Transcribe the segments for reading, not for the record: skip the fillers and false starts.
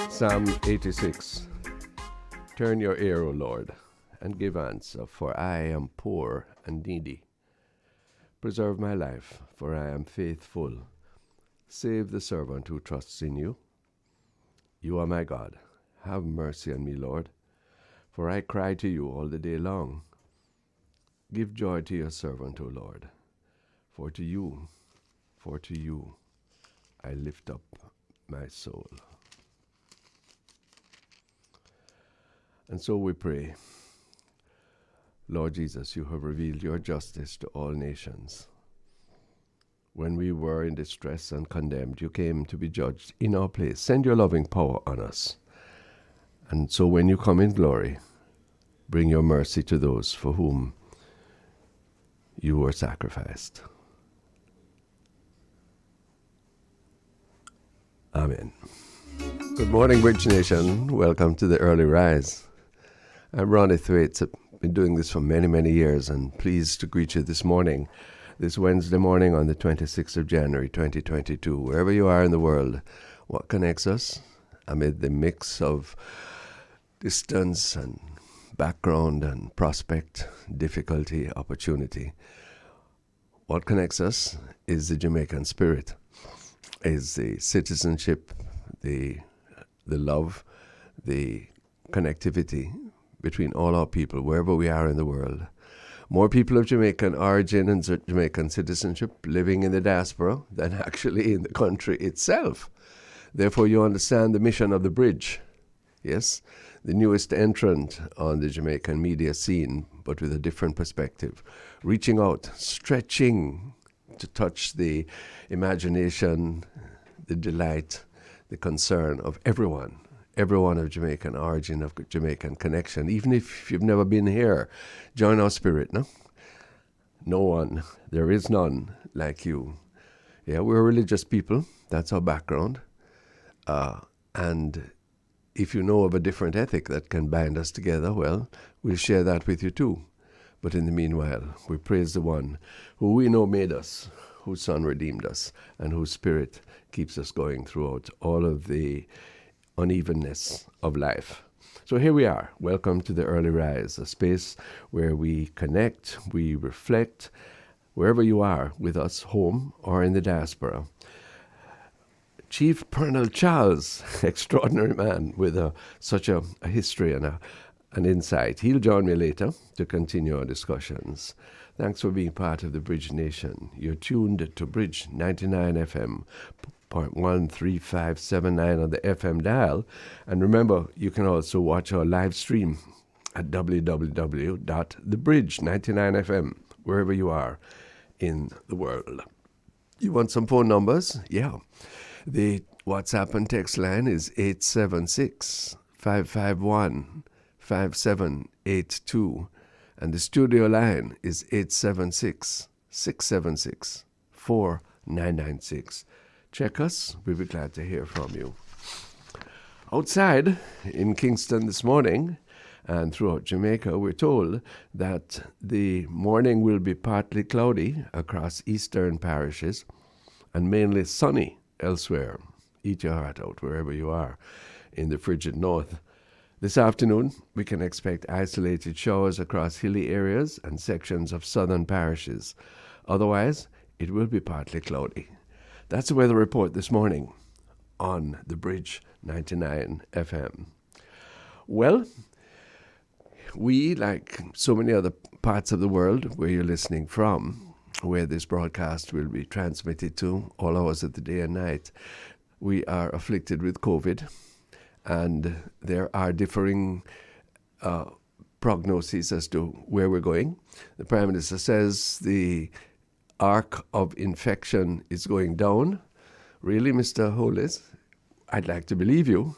Psalm 86. Turn your ear, O Lord, and give answer, for I am poor and needy. Preserve my life, for I am faithful. Save the servant who trusts in you. You are my God. Have mercy on me, Lord, for I cry to you all the day long. Give joy to your servant, O Lord, for to you I lift up my soul. And so we pray, Lord Jesus, you have revealed your justice to all nations. When we were in distress and condemned, you came to be judged in our place. Send your loving power on us. And so when you come in glory, bring your mercy to those for whom you were sacrificed. Amen. Good morning, Bridge Nation. Welcome to the Early Rise. I'm Ronnie Thwaites. I've been doing this for many, many years, and pleased to greet you this morning, this Wednesday morning on the 26th of January, 2022. Wherever you are in the world, what connects us amid the mix of distance and background and prospect, difficulty, opportunity? What connects us is the Jamaican spirit, is the citizenship, the love, the connectivity between all our people, wherever we are in the world. More people of Jamaican origin and Jamaican citizenship living in the diaspora than actually in the country itself. Therefore, you understand the mission of the bridge. Yes, the newest entrant on the Jamaican media scene, but with a different perspective. Reaching out, stretching to touch the imagination, the delight, the concern of everyone of Jamaican origin, of Jamaican connection. Even if you've never been here, join our spirit, no? No one, there is none like you. Yeah, we're religious people. That's our background. And if you know of a different ethic that can bind us together, well, we'll share that with you too. But in the meanwhile, we praise the one who we know made us, whose Son redeemed us, and whose Spirit keeps us going throughout all of the unevenness of life. So here we are. Welcome to the Early Rise, a space where we connect, we reflect, wherever you are with us, home or in the diaspora. Chief Pearnel Charles, extraordinary man with such a history and an insight. He'll join me later to continue our discussions. Thanks for being part of the Bridge Nation. You're tuned to Bridge 99 FM, 0.13579 on the FM dial. And remember, you can also watch our live stream at www.thebridge99fm, wherever you are in the world. You want some phone numbers? Yeah. The WhatsApp and text line is 876-551-5782. And the studio line is 876-676-4996. Check us. We'll be glad to hear from you. Outside in Kingston this morning and throughout Jamaica, we're told that the morning will be partly cloudy across eastern parishes and mainly sunny elsewhere. Eat your heart out wherever you are in the frigid north. This afternoon, we can expect isolated showers across hilly areas and sections of southern parishes. Otherwise, it will be partly cloudy. That's the weather report this morning on the Bridge 99 FM. Well, we, like so many other parts of the world where you're listening from, where this broadcast will be transmitted to all hours of the day and night, we are afflicted with COVID, and there are differing prognoses as to where we're going. The Prime Minister says the arc of infection is going down. Really, Mr. Hollis? I'd like to believe you,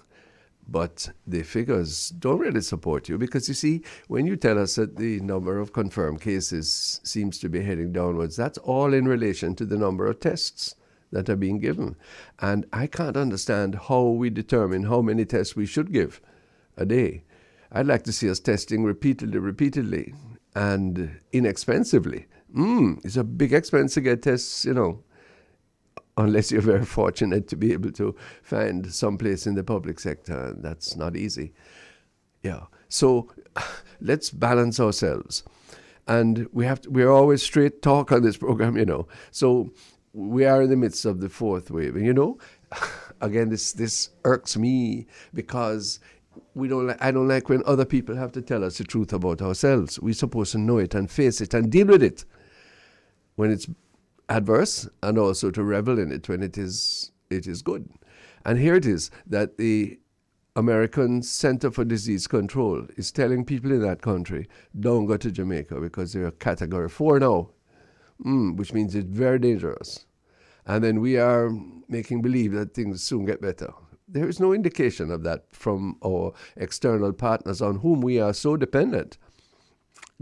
but the figures don't really support you, because you see, when you tell us that the number of confirmed cases seems to be heading downwards, that's all in relation to the number of tests that are being given. And I can't understand how we determine how many tests we should give a day. I'd like to see us testing repeatedly, and inexpensively. It's a big expense to get tests, unless you're very fortunate to be able to find some place in the public sector. And that's not easy. Yeah. So let's balance ourselves. And we're always straight talk on this program, So we are in the midst of the fourth wave. And, again, this irks me because I don't like when other people have to tell us the truth about ourselves. We're supposed to know it and face it and deal with it when it's adverse, and also to revel in it when it is good. And here it is that the American Center for Disease Control is telling people in that country, don't go to Jamaica because they're a category 4 now, which means it's very dangerous. And then we are making believe that things soon get better. There is no indication of that from our external partners on whom we are so dependent.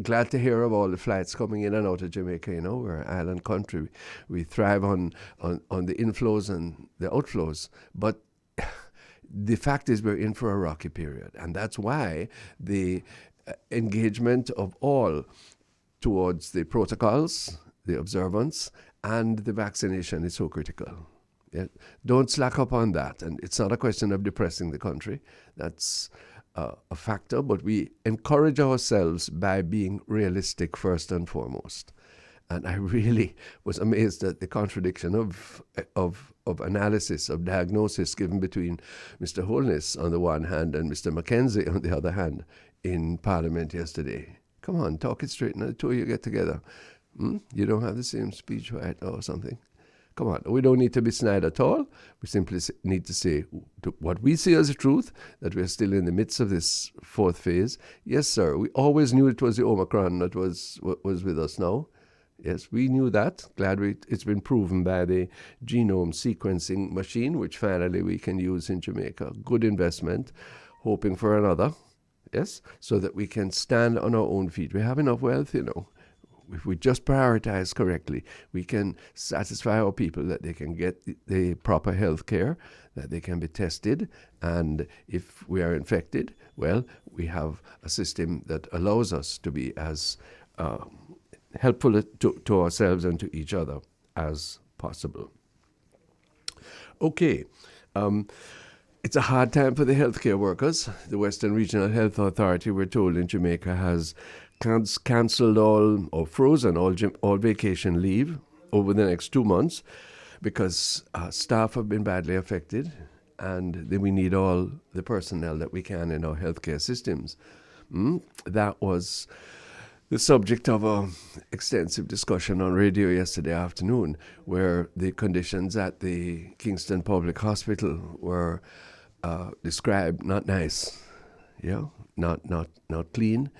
Glad to hear of all the flights coming in and out of Jamaica. We're an island country. We thrive on the inflows and the outflows. But the fact is we're in for a rocky period. And that's why the engagement of all towards the protocols, the observance, and the vaccination is so critical. Yeah. Don't slack up on that. And it's not a question of depressing the country. That's a factor, but we encourage ourselves by being realistic first and foremost. And I really was amazed at the contradiction of analysis, of diagnosis given between Mr. Holness on the one hand and Mr. Mackenzie on the other hand in Parliament yesterday. Come on, talk it straight, and the two of you get together. You don't have the same speech right or something. Come on, we don't need to be snide at all. We simply need to say what we see as the truth, that we're still in the midst of this fourth phase. Yes, sir, we always knew it was the Omicron that was with us now. Yes, we knew that. Glad it's been proven by the genome sequencing machine, which finally we can use in Jamaica. Good investment, hoping for another, yes, so that we can stand on our own feet. We have enough wealth, If we just prioritize correctly, we can satisfy our people that they can get the proper health care, that they can be tested, and if we are infected, well, we have a system that allows us to be as helpful to ourselves and to each other as possible. Okay. It's a hard time for the healthcare workers. The Western Regional Health Authority, we're told, in Jamaica has cancelled or frozen all vacation leave over the next 2 months because staff have been badly affected, and then we need all the personnel that we can in our healthcare systems. That was the subject of an extensive discussion on radio yesterday afternoon, where the conditions at the Kingston Public Hospital were described not nice, not clean,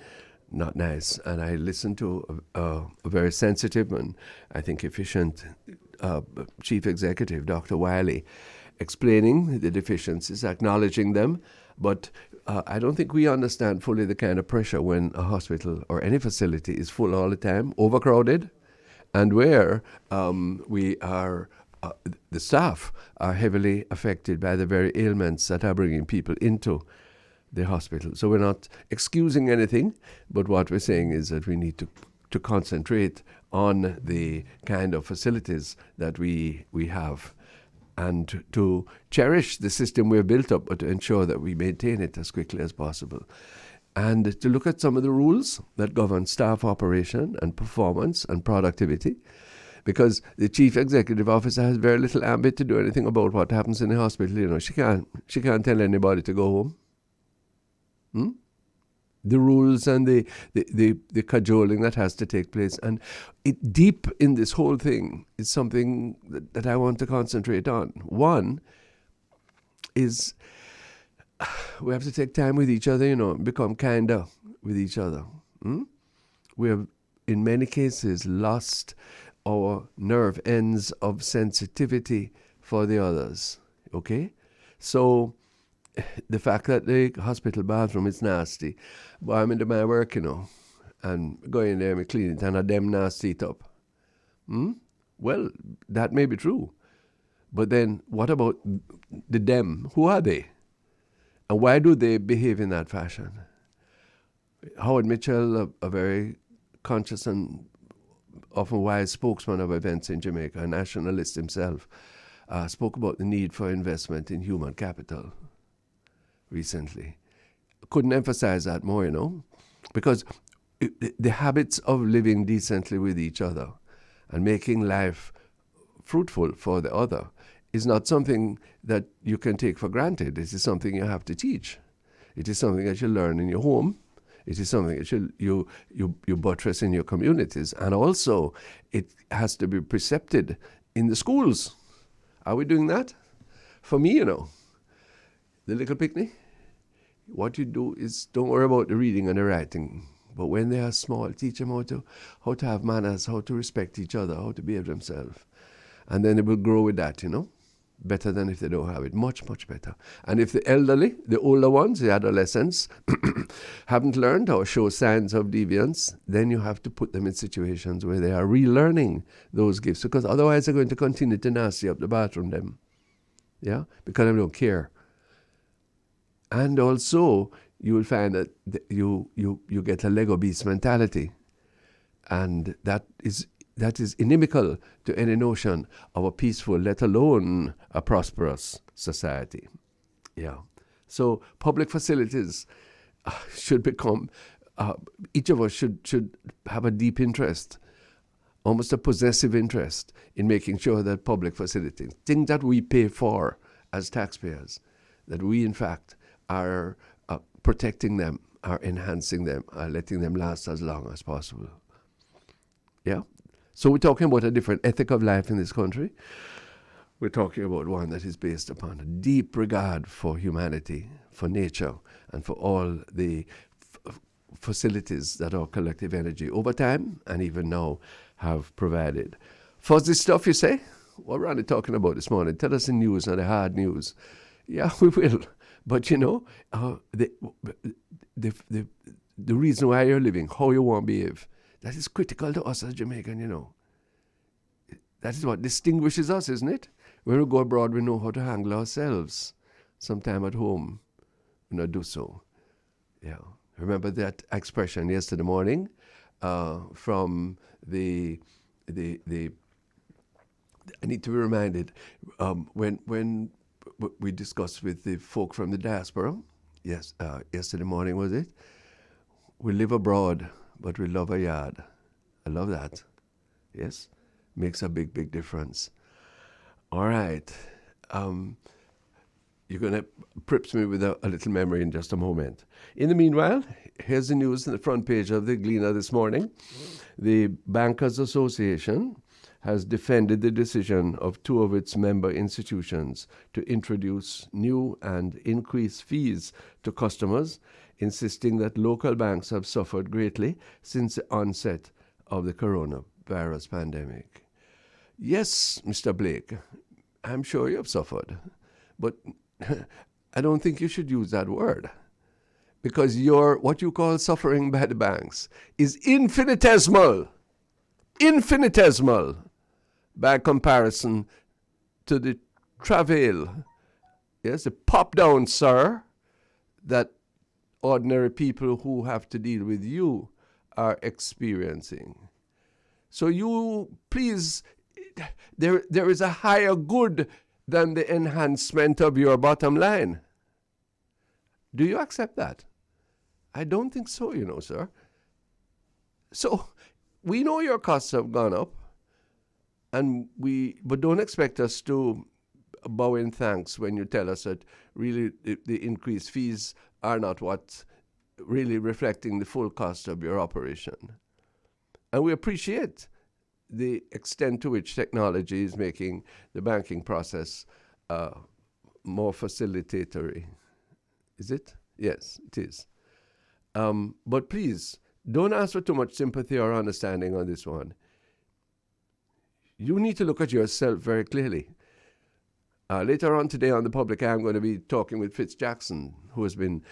not nice. And I listened to a very sensitive and I think efficient chief executive, Dr. Wiley, explaining the deficiencies, acknowledging them, but I don't think we understand fully the kind of pressure when a hospital or any facility is full all the time, overcrowded, and where we are, the staff are heavily affected by the very ailments that are bringing people into the hospital. So we're not excusing anything, but what we're saying is that we need to concentrate on the kind of facilities that we have, and to cherish the system we've built up, but to ensure that we maintain it as quickly as possible. And to look at some of the rules that govern staff operation and performance and productivity, because the chief executive officer has very little ambit to do anything about what happens in the hospital. She can't tell anybody to go home. The rules and the cajoling that has to take place. And deep in this whole thing is something that I want to concentrate on. One is we have to take time with each other, become kinder with each other. We have, in many cases, lost our nerve ends of sensitivity for the others. Okay? So the fact that the hospital bathroom is nasty, but I'm into my work, and go in there and clean it, and a them nasty it up. Well, that may be true. But then what about the them? Who are they? And why do they behave in that fashion? Howard Mitchell, a very conscious and often wise spokesman of events in Jamaica, a nationalist himself, spoke about the need for investment in human capital recently. Couldn't emphasize that more, because the habits of living decently with each other and making life fruitful for the other is not something that you can take for granted. It is something you have to teach. It is something that you learn in your home. It is something that you buttress in your communities. And also, it has to be precepted in the schools. Are we doing that? For me, the little picnic, what you do is don't worry about the reading and the writing. But when they are small, teach them how to have manners, how to respect each other, how to behave themselves. And then they will grow with that, better than if they don't have it. Much, much better. And if the elderly, the older ones, the adolescents, haven't learned or show signs of deviance, then you have to put them in situations where they are relearning those gifts, because otherwise they're going to continue to nasty up the bathroom them. Yeah? Because they don't care. And also, you will find that you get a Lego beast mentality. And that is inimical to any notion of a peaceful, let alone a prosperous society. Yeah. So public facilities should become, each of us should have a deep interest, almost a possessive interest in making sure that public facilities, things that we pay for as taxpayers, that we in fact are protecting them, are enhancing them, are letting them last as long as possible. Yeah? So we're talking about a different ethic of life in this country. We're talking about one that is based upon a deep regard for humanity, for nature, and for all the facilities that our collective energy over time and even now have provided. Fuzzy stuff, you say? What are Ronnie talking about this morning? Tell us the news and the hard news. Yeah, we will. But the reason why you're living, how you want to behave, that is critical to us as Jamaican, That is what distinguishes us, isn't it? When we go abroad, we know how to handle ourselves. Sometime at home, we not do so. Yeah. Remember that expression yesterday morning from the I need to be reminded when we discussed with the folk from the diaspora. Yes, yesterday morning was it? We live abroad, but we love our yard. I love that. Yes, makes a big, big difference. All right. You're going to prips me with a little memory in just a moment. In the meanwhile, here's the news on the front page of the Gleaner this morning. The Bankers Association has defended the decision of two of its member institutions to introduce new and increased fees to customers, insisting that local banks have suffered greatly since the onset of the coronavirus pandemic. Yes, Mr. Blake, I'm sure you have suffered, but I don't think you should use that word, because what you call suffering by the banks is infinitesimal by comparison to the travail, yes, the pop down, sir, that ordinary people who have to deal with you are experiencing. So you, please, there is a higher good than the enhancement of your bottom line. Do you accept that? I don't think so, sir. So we know your costs have gone up, but don't expect us to bow in thanks when you tell us that really the increased fees are not what really reflecting the full cost of your operation. And we appreciate the extent to which technology is making the banking process more facilitatory. Is it? Yes, it is. But please, don't ask for too much sympathy or understanding on this one. You need to look at yourself very clearly. Later on today on the Public Eye, I'm going to be talking with Fitz Jackson, who has been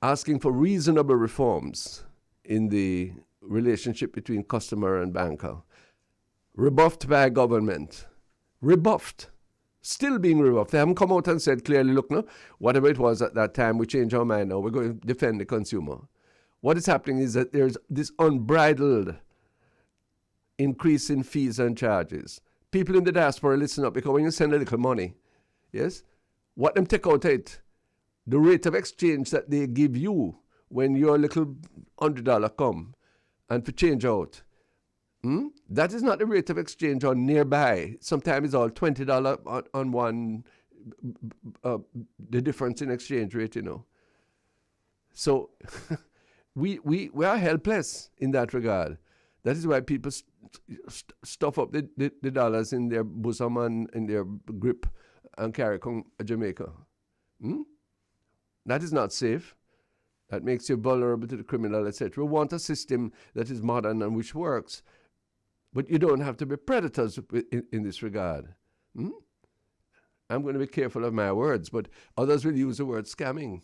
asking for reasonable reforms in the relationship between customer and banker. Rebuffed by government. Rebuffed. Still being rebuffed. They haven't come out and said clearly, look, no, whatever it was at that time, we change our mind now. We're going to defend the consumer. What is happening is that there's this unbridled increase in fees and charges, people in the diaspora, listen up, because when you send a little money, yes, what them take out it, the rate of exchange that they give you when your little $100 come and for change out, that is not the rate of exchange on nearby. Sometimes it's all $20 on one, the difference in exchange rate, So we are helpless in that regard. That is why people stuff up the dollars in their bosom and in their grip and carry on Jamaica. That is not safe. That makes you vulnerable to the criminal, etc. We want a system that is modern and which works. But you don't have to be predators in this regard. I'm going to be careful of my words, but others will use the word scamming.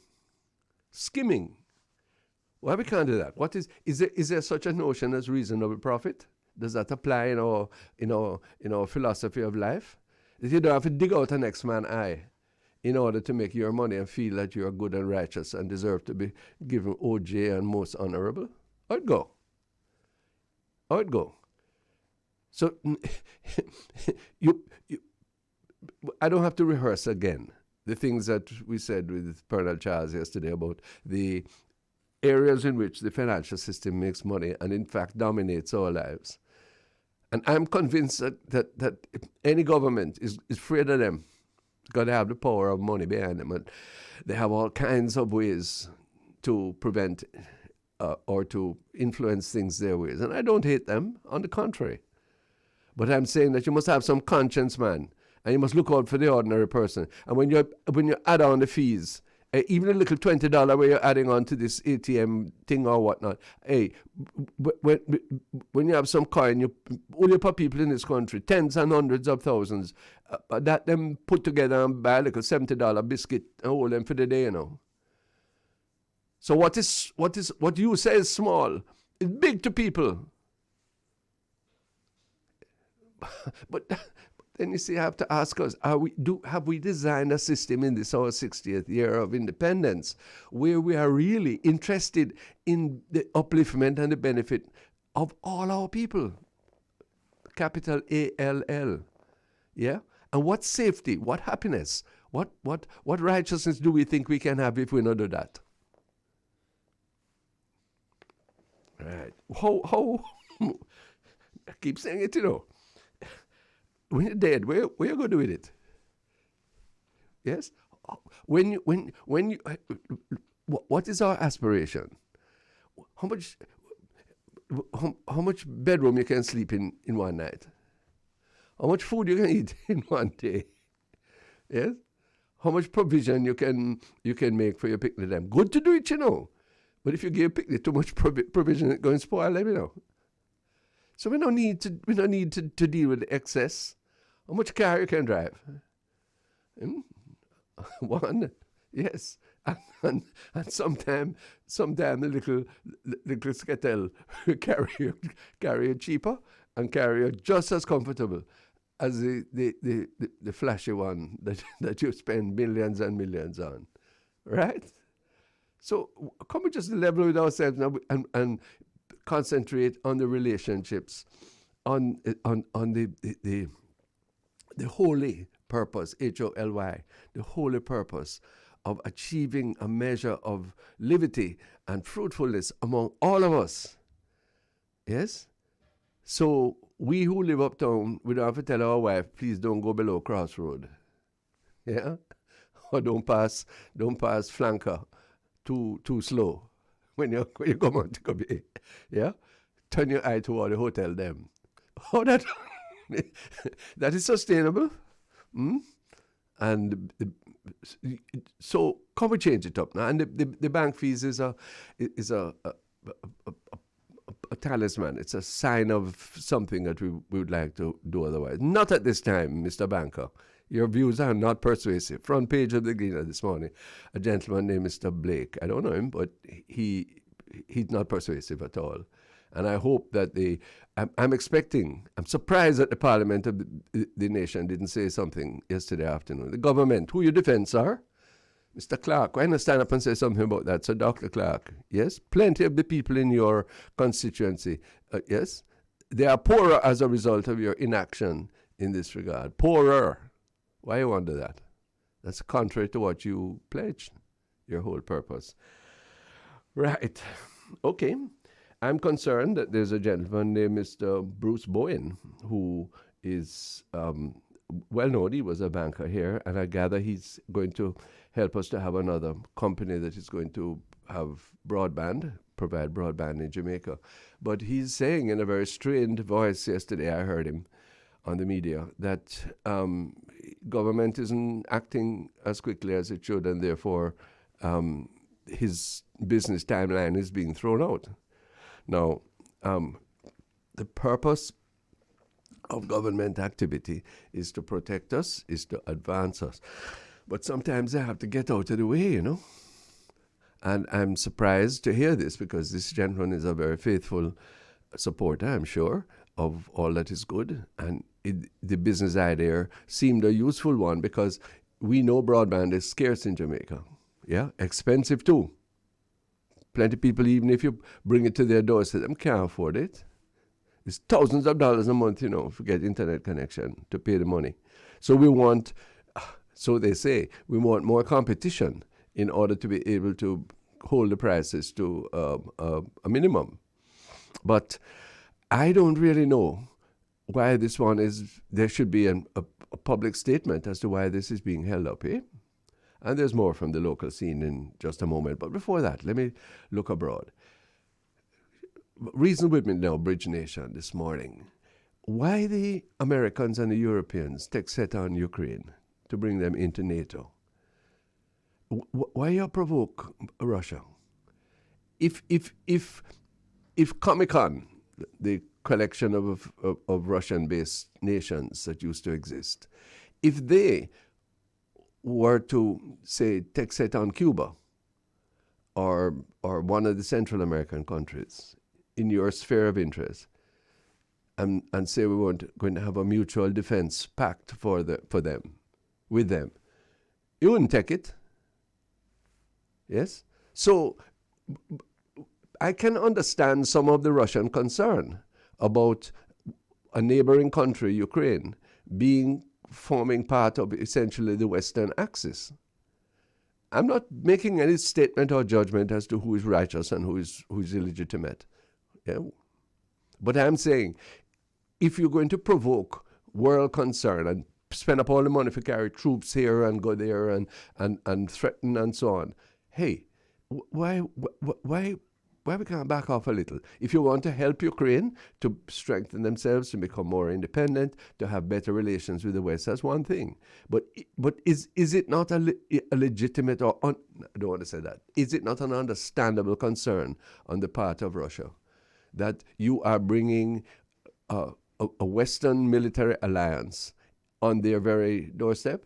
Skimming. Why we can't do that? What is there such a notion as reasonable profit? Does that apply in our philosophy of life? That you don't have to dig out an next man's eye in order to make your money and feel that you are good and righteous and deserve to be given OJ and most honorable? How'd go? So I don't have to rehearse again the things that we said with Pearnel Charles yesterday about the areas in which the financial system makes money and in fact dominates our lives. And I'm convinced that if any government is afraid of them, because they have the power of money behind them, and they have all kinds of ways to prevent or to influence things their ways. And I don't hate them, on the contrary. But I'm saying that you must have some conscience, man, and you must look out for the ordinary person. And when you add on the fees, even a little $20 where you're adding on to this ATM thing or whatnot, hey, when you have some coin, you only put people in this country, tens and hundreds of thousands, that them put together and buy a little $70 biscuit and hold them for the day, So what you say is small is big to people. But then you see, I have to ask us, have we designed a system in this our 60th year of independence where we are really interested in the upliftment and the benefit of all our people? Capital ALL. Yeah? And what safety, what happiness, what righteousness do we think we can have if we not do that? Right. How I keep saying it, When you're dead, where you going to do with it? Yes? When you what is our aspiration? How much bedroom you can sleep in one night? How much food you can eat in one day? Yes? How much provision you can make for your picnic them? Good to do it, But if you give a picnic too much provision, it's going to spoil them, So we don't need to deal with the excess. How much car you can drive? One, yes, and sometime the little skettle carry you cheaper and carry you just as comfortable as the flashy one that you spend millions and millions on, right? So come we just level with ourselves now and concentrate on the relationships, on the holy purpose, HOLY, the holy purpose of achieving a measure of liberty and fruitfulness among all of us. Yes? So we who live uptown, we don't have to tell our wife, please don't go below Crossroad. Yeah? Or don't pass flanker too slow when you come on to Kobe. Yeah? Turn your eye toward the hotel them. Oh, that is sustainable. And so can we change it up now? And the bank fees is a talisman. It's a sign of something that we would like to do otherwise. Not at this time, Mr. Banker. Your views are not persuasive. Front page of the Gleaner this morning, a gentleman named Mr. Blake. I don't know him, but he's not persuasive at all. And I hope that I'm surprised that the Parliament of the nation didn't say something yesterday afternoon. The government, who you defend, sir? Mr. Clark, why not stand up and say something about that? So Dr. Clark, yes? Plenty of the people in your constituency, yes? They are poorer as a result of your inaction in this regard. Poorer. Why you want to do that? That's contrary to what you pledged, your whole purpose. Right. Okay. I'm concerned that there's a gentleman named Mr. Bruce Bowen who is well known. He was a banker here, and I gather he's going to help us to have another company that is going to have broadband, provide broadband in Jamaica. But he's saying in a very strained voice yesterday, I heard him on the media, that government isn't acting as quickly as it should, and therefore his business timeline is being thrown out. Now, the purpose of government activity is to protect us, is to advance us. But sometimes they have to get out of the way, you know. And I'm surprised to hear this, because this gentleman is a very faithful supporter, I'm sure, of all that is good. And the business idea seemed a useful one, because we know broadband is scarce in Jamaica. Yeah, expensive too. Plenty of people, even if you bring it to their doorstep, them can't afford it. It's thousands of dollars a month, you know, to get internet connection, to pay the money. So we want, so they say, we want more competition in order to be able to hold the prices to a minimum. But I don't really know why this one is, there should be a public statement as to why this is being held up, eh? And there's more from the local scene in just a moment. But before that, let me look abroad. Reason with me now, Bridge Nation, this morning. Why the Americans and the Europeans take set on Ukraine to bring them into NATO? Why you provoke Russia? If Comic-Con, the collection of Russian-based nations that used to exist, if they were to, say, take set on Cuba or one of the Central American countries in your sphere of interest, and say we weren't going to have a mutual defense pact for them, with them, you wouldn't take it. Yes? So I can understand some of the Russian concern about a neighboring country, Ukraine, forming part of essentially the Western axis. I'm not making any statement or judgment as to who is righteous and who is illegitimate. Yeah? But I'm saying, if you're going to provoke world concern and spend up all the money to carry troops here and go there and threaten and so on, hey, why we can't back off a little? If you want to help Ukraine to strengthen themselves, to become more independent, to have better relations with the West, that's one thing. But is it not a legitimate, or I don't want to say that, is it not an understandable concern on the part of Russia that you are bringing a Western military alliance on their very doorstep?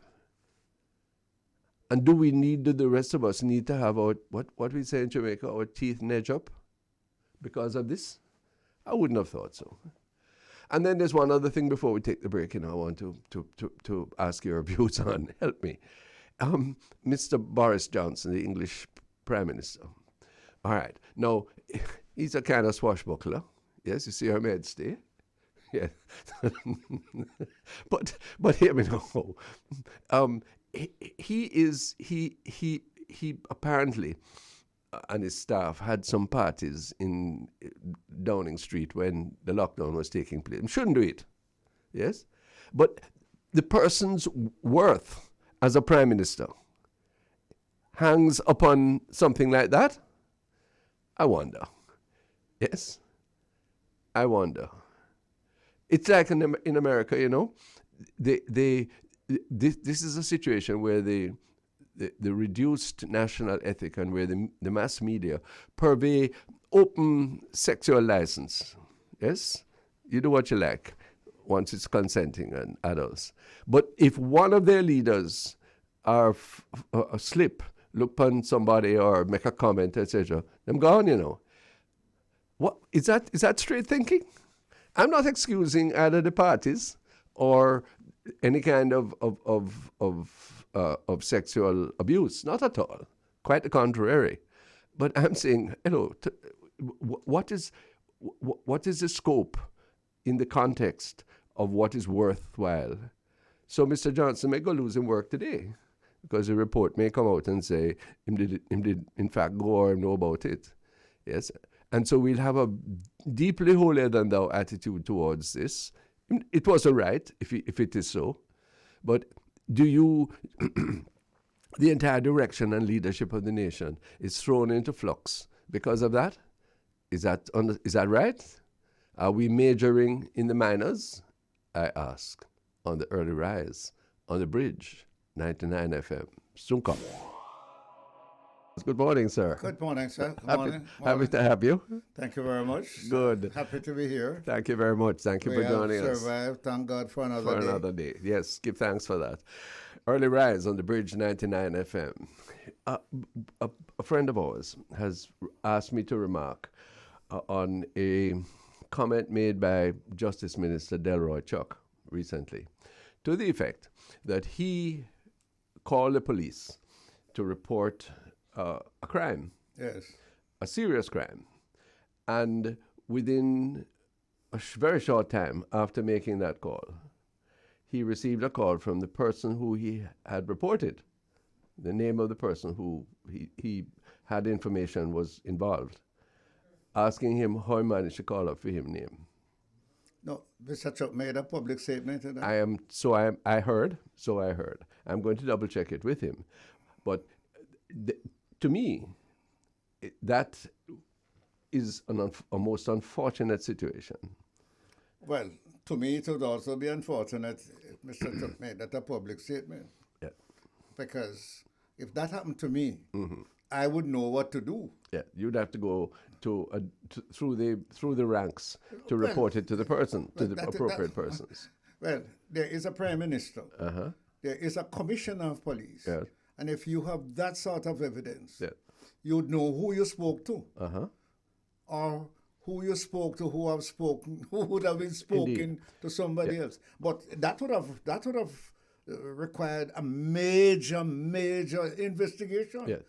And do the rest of us need to have our, what we say in Jamaica, our teeth edge up because of this? I wouldn't have thought so. And then there's one other thing before we take the break, and I want to ask your views on. Help me. Mr. Boris Johnson, the English Prime Minister. All right. Now, he's a kind of swashbuckler. Yes, you see her med stay. Yeah. but hear me now. He apparently and his staff had some parties in Downing Street when the lockdown was taking place. Shouldn't do it, yes? But the person's worth as a prime minister hangs upon something like that? I wonder. Yes? I wonder. It's like in America, you know, this is a situation where the reduced national ethic and where the mass media purvey open sexual license. Yes? You do what you like once it's consenting and adults. But if one of their leaders are slip, look upon somebody or make a comment, etc., them gone, you know. What is that straight thinking? I'm not excusing either the parties or any kind of sexual abuse, not at all. Quite the contrary. But I'm saying, what is the scope in the context of what is worthwhile. So Mr. Johnson may go losing work today because the report may come out and say him did in fact go or know about it. Yes. And so we'll have a deeply holier than thou attitude towards this. It was all right if it is so. But do you, the entire direction and leadership of the nation is thrown into flux because of that? Is that right? Are we majoring in the minors? I ask. On the early rise, on the bridge, 99 FM. Sunka. Good morning, sir. Good morning, sir. Good morning. Happy to have you. Thank you very much. Good. Happy to be here. Thank you very much. Thank you for joining us. We have survived. Thank God for another day. Yes, give thanks for that. Early rise on the bridge, 99 FM. A friend of ours has asked me to remark on a comment made by Justice Minister Delroy Chuck recently, to the effect that he called the police to report a crime, yes, a serious crime, and within a very short time after making that call, he received a call from the person who he had reported, the name of the person who he had information was involved, asking him how he managed to call up for him name. No, Mr. Chuck made a public statement. I heard. I'm going to double check it with him. But to me, that is a most unfortunate situation. Well, to me, it would also be unfortunate if Mr. Chuck made that a public statement. Yeah. Because if that happened to me, I would know what to do. Yeah, you'd have to go through the ranks to report it to the appropriate persons. Well, there is a prime minister. There is a commissioner of police. Yes. And if you have that sort of evidence, yeah, you'd know who you spoke to, or who you spoke to, who would have been spoken to somebody else. But that would have required a major investigation. Yes.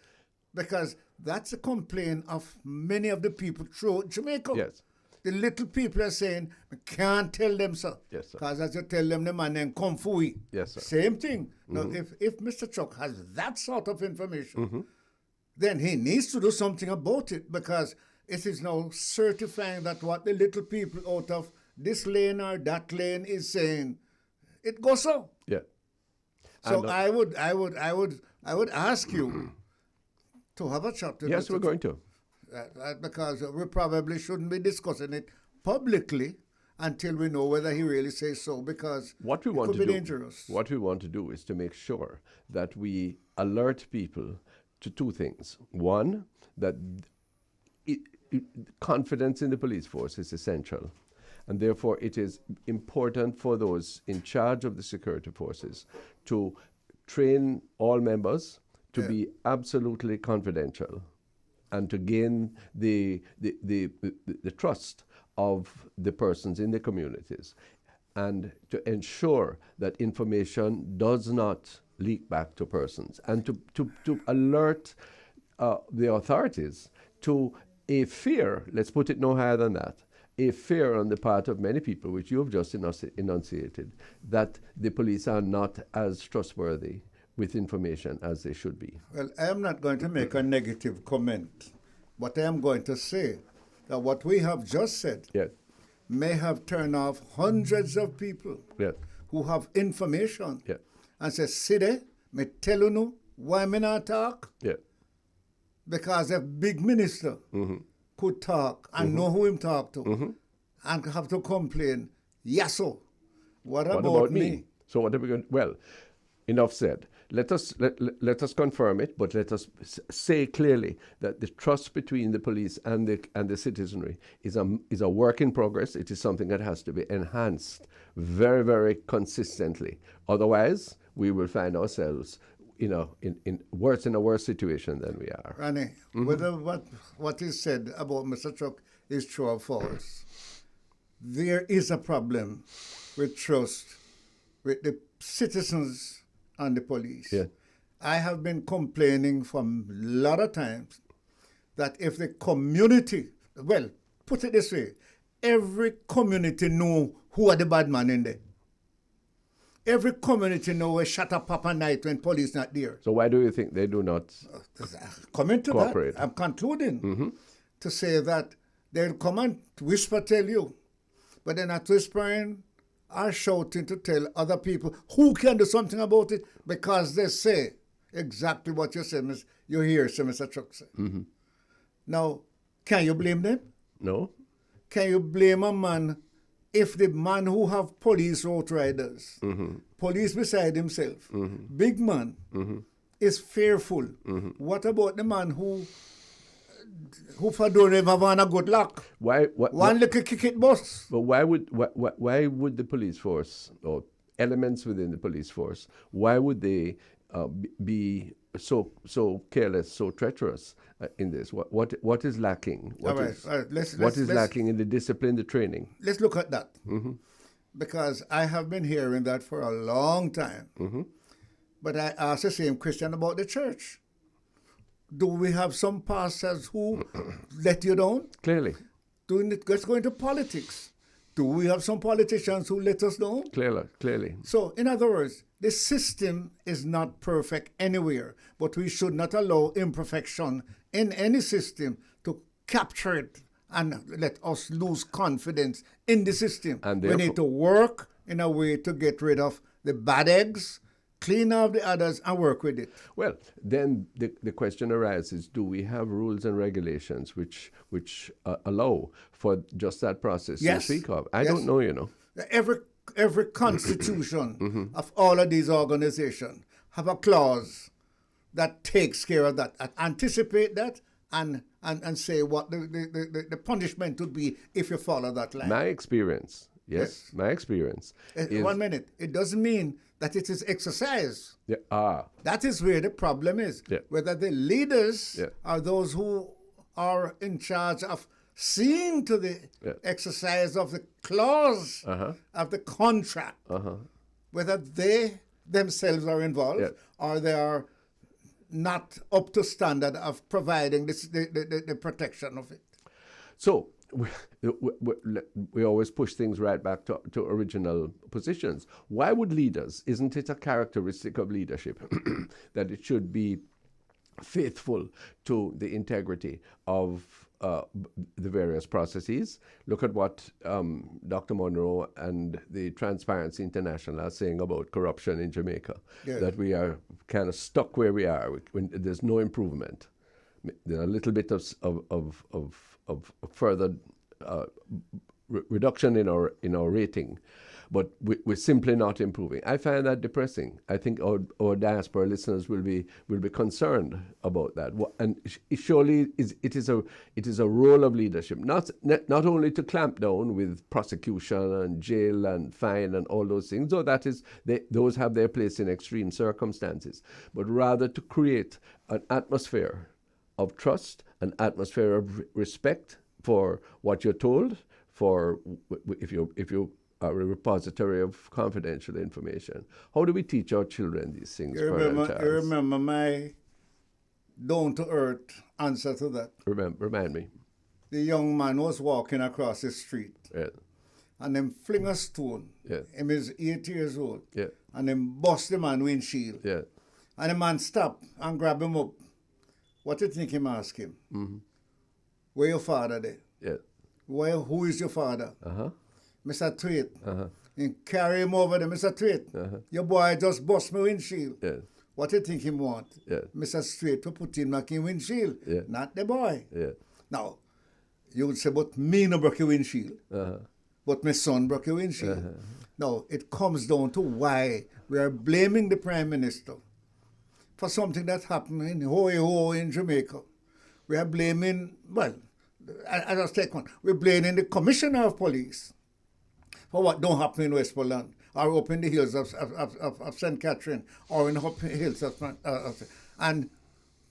Because that's a complaint of many of the people throughout Jamaica. Yes. The little people are saying, I can't tell them so. Yes, sir. Because as you tell them, the man then come for we. Yes, sir. Same thing. Now, if Mr. Chuck has that sort of information, then he needs to do something about it, because it is now certifying that what the little people out of this lane or that lane is saying, it goes so. Yeah. So I would ask you to have a chat to yes, we're going to. Because we probably shouldn't be discussing it publicly until we know whether he really says so, because it could be dangerous. What we want to do is to make sure that we alert people to two things. One, that confidence in the police force is essential, and therefore it is important for those in charge of the security forces to train all members to be absolutely confidential, and to gain the trust of the persons in the communities, and to ensure that information does not leak back to persons, and to alert the authorities to a fear, let's put it no higher than that, a fear on the part of many people, which you have just enunciated, that the police are not as trustworthy with information as they should be. Well, I am not going to make a negative comment, but I am going to say that what we have just said may have turned off hundreds of people who have information and say, see there, me tell you no, why me not talk? Because a big minister could talk and know who him talk to and have to complain, yes, so what about me? So what are we going? Well, enough said. Let us confirm it, but let us say clearly that the trust between the police and the citizenry is a work in progress. It is something that has to be enhanced very, very consistently. Otherwise, we will find ourselves, in a worse situation than we are. Ronnie, whether what is said about Mr. Chuck is true or false, there is a problem with trust with the citizens and the police. Yeah. I have been complaining for a lot of times that if the community, well, put it this way, every community know who are the bad man in there. Every community know where shut up Papa night when police not there. So why do you think they do not coming to cooperate? that, I'm concluding to say that they'll come and whisper tell you, but they're not whispering or shouting to tell other people who can do something about it, because they say exactly what you say, you hear Mr. Chuck say. Now, can you blame them? No. Can you blame a man if the man who have police outriders, police beside himself, big man, is fearful? What about the man who for don't ever want a good luck? One little kick it boss. But why would the police force, or elements within the police force, why would they be so careless, so treacherous in this? What is lacking? What is lacking in the discipline, the training? Let's look at that. Because I have been hearing that for a long time. But I ask the same question about the church. Do we have some pastors who let you down? Clearly. Let's go into politics. Do we have some politicians who let us down? Clearly. So, in other words, the system is not perfect anywhere, but we should not allow imperfection in any system to capture it and let us lose confidence in the system. And we need to work in a way to get rid of the bad eggs, clean up the others, and work with it. Well, then the question arises, do we have rules and regulations which allow for just that process to speak of? I don't know, you know. Every constitution of all of these organizations have a clause that takes care of that, anticipate that, and say what the punishment would be if you follow that line. My experience, my experience. 1 minute. It doesn't mean that it is exercise. That is where the problem is. Whether the leaders are those who are in charge of seeing to the exercise of the clause of the contract, whether they themselves are involved or they are not up to standard of providing the protection of it. So we always push things right back to original positions. Why would leaders, isn't it a characteristic of leadership that it should be faithful to the integrity of the various processes? Look at what Dr. Monroe and the Transparency International are saying about corruption in Jamaica, that we are kind of stuck where we are. There's no improvement. There are a little bit of further reduction in our rating, but we're simply not improving. I find that depressing. I think our diaspora listeners will be concerned about that. And surely it is a role of leadership, not only to clamp down with prosecution and jail and fine and all those things, though those have their place in extreme circumstances, but rather to create an atmosphere of trust, an atmosphere of respect for what you're told, for if you are a repository of confidential information. How do we teach our children these things? You remember my down-to-earth answer to that? Remind me. The young man was walking across the street, and them fling a stone. Him is 8 years old, and them bust the man windshield. And the man stopped and grab him up. What do you think him ask him? Where your father there? Who is your father? Mr. Thwaites. And carry him over there, Mr. Thwaites. Your boy just bust my windshield. What do you think him want? Mr. Thwaites to put him back in windshield, not the boy. Now, you would say, but me no broke your windshield. But my son broke your windshield. Now, it comes down to why we are blaming the Prime Minister for something that happened in Ho in Jamaica. We are blaming, I just take one. We're blaming the Commissioner of Police for what don't happen in Westmoreland or up in the hills of St. Catherine or in the hills of and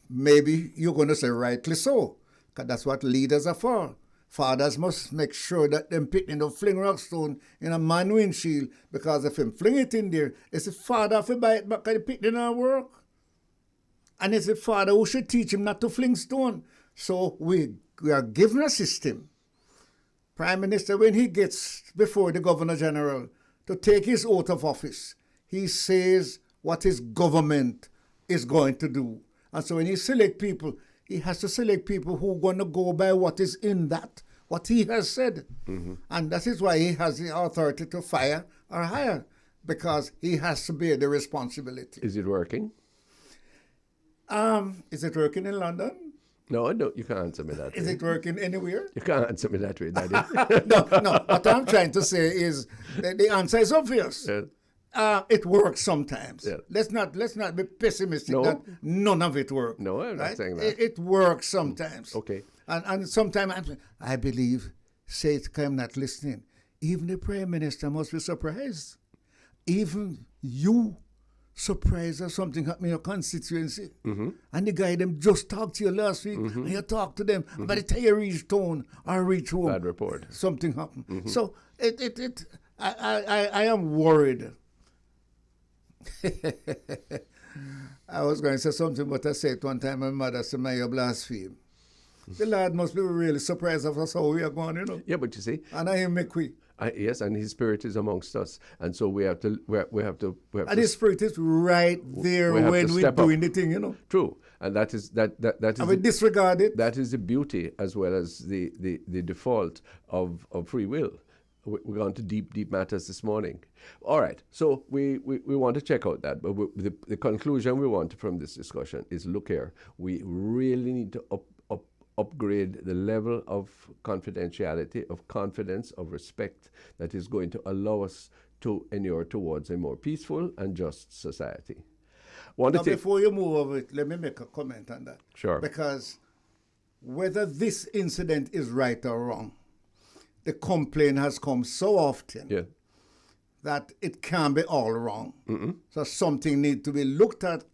maybe you're going to say rightly so, because that's what leaders are for. Fathers must make sure that them picking don't fling rock stone in a man windshield, because if him fling it in there, it's the father if he buy it back and the pick in our work. And it's the father who should teach him not to fling stone. So we are given a system Prime Minister, when he gets before the Governor General to take his oath of office, he says what his government is going to do. And so when he select people, he has to select people who are going to go by what is in that, what he has said. Mm-hmm. And that is why he has the authority to fire or hire, because he has to bear the responsibility. Is it working? Is it working in London? No, you can't answer me that way. Is it working anywhere? You can't answer me that way, Daddy. No. What I'm trying to say is that the answer is obvious. Yes. It works sometimes. Yes. Let's not be pessimistic that none of it works. No, I'm not saying that. It works sometimes. Okay. And sometimes I believe, say it, I'm not listening. Even the Prime Minister must be surprised. Even you surprised that something happened in your constituency. Mm-hmm. And the guy them just talked to you last week, and you talked to them. Mm-hmm. By the time you reach town or reach home, bad report. Something happened. Mm-hmm. So I am worried. I was going to say something, but I said one time, my mother said, "May you blaspheme." The Lord must be really surprised of us how we are going, you know. Yeah, but you see, and I am McQueen. Yes, and His Spirit is amongst us, and so we have to. And His Spirit is right there when we're doing the thing, you know. True, and that is that is. And we disregard it. That is the beauty as well as the default of free will. We're going to deep matters this morning. All right, so we want to check out that, but the conclusion we want from this discussion is: look here, we really need to upgrade the level of confidentiality, of confidence, of respect that is going to allow us to inure towards a more peaceful and just society. Now, before you move over it, let me make a comment on that. Sure. Because whether this incident is right or wrong, the complaint has come so often that it can't be all wrong. Mm-mm. So something needs to be looked at.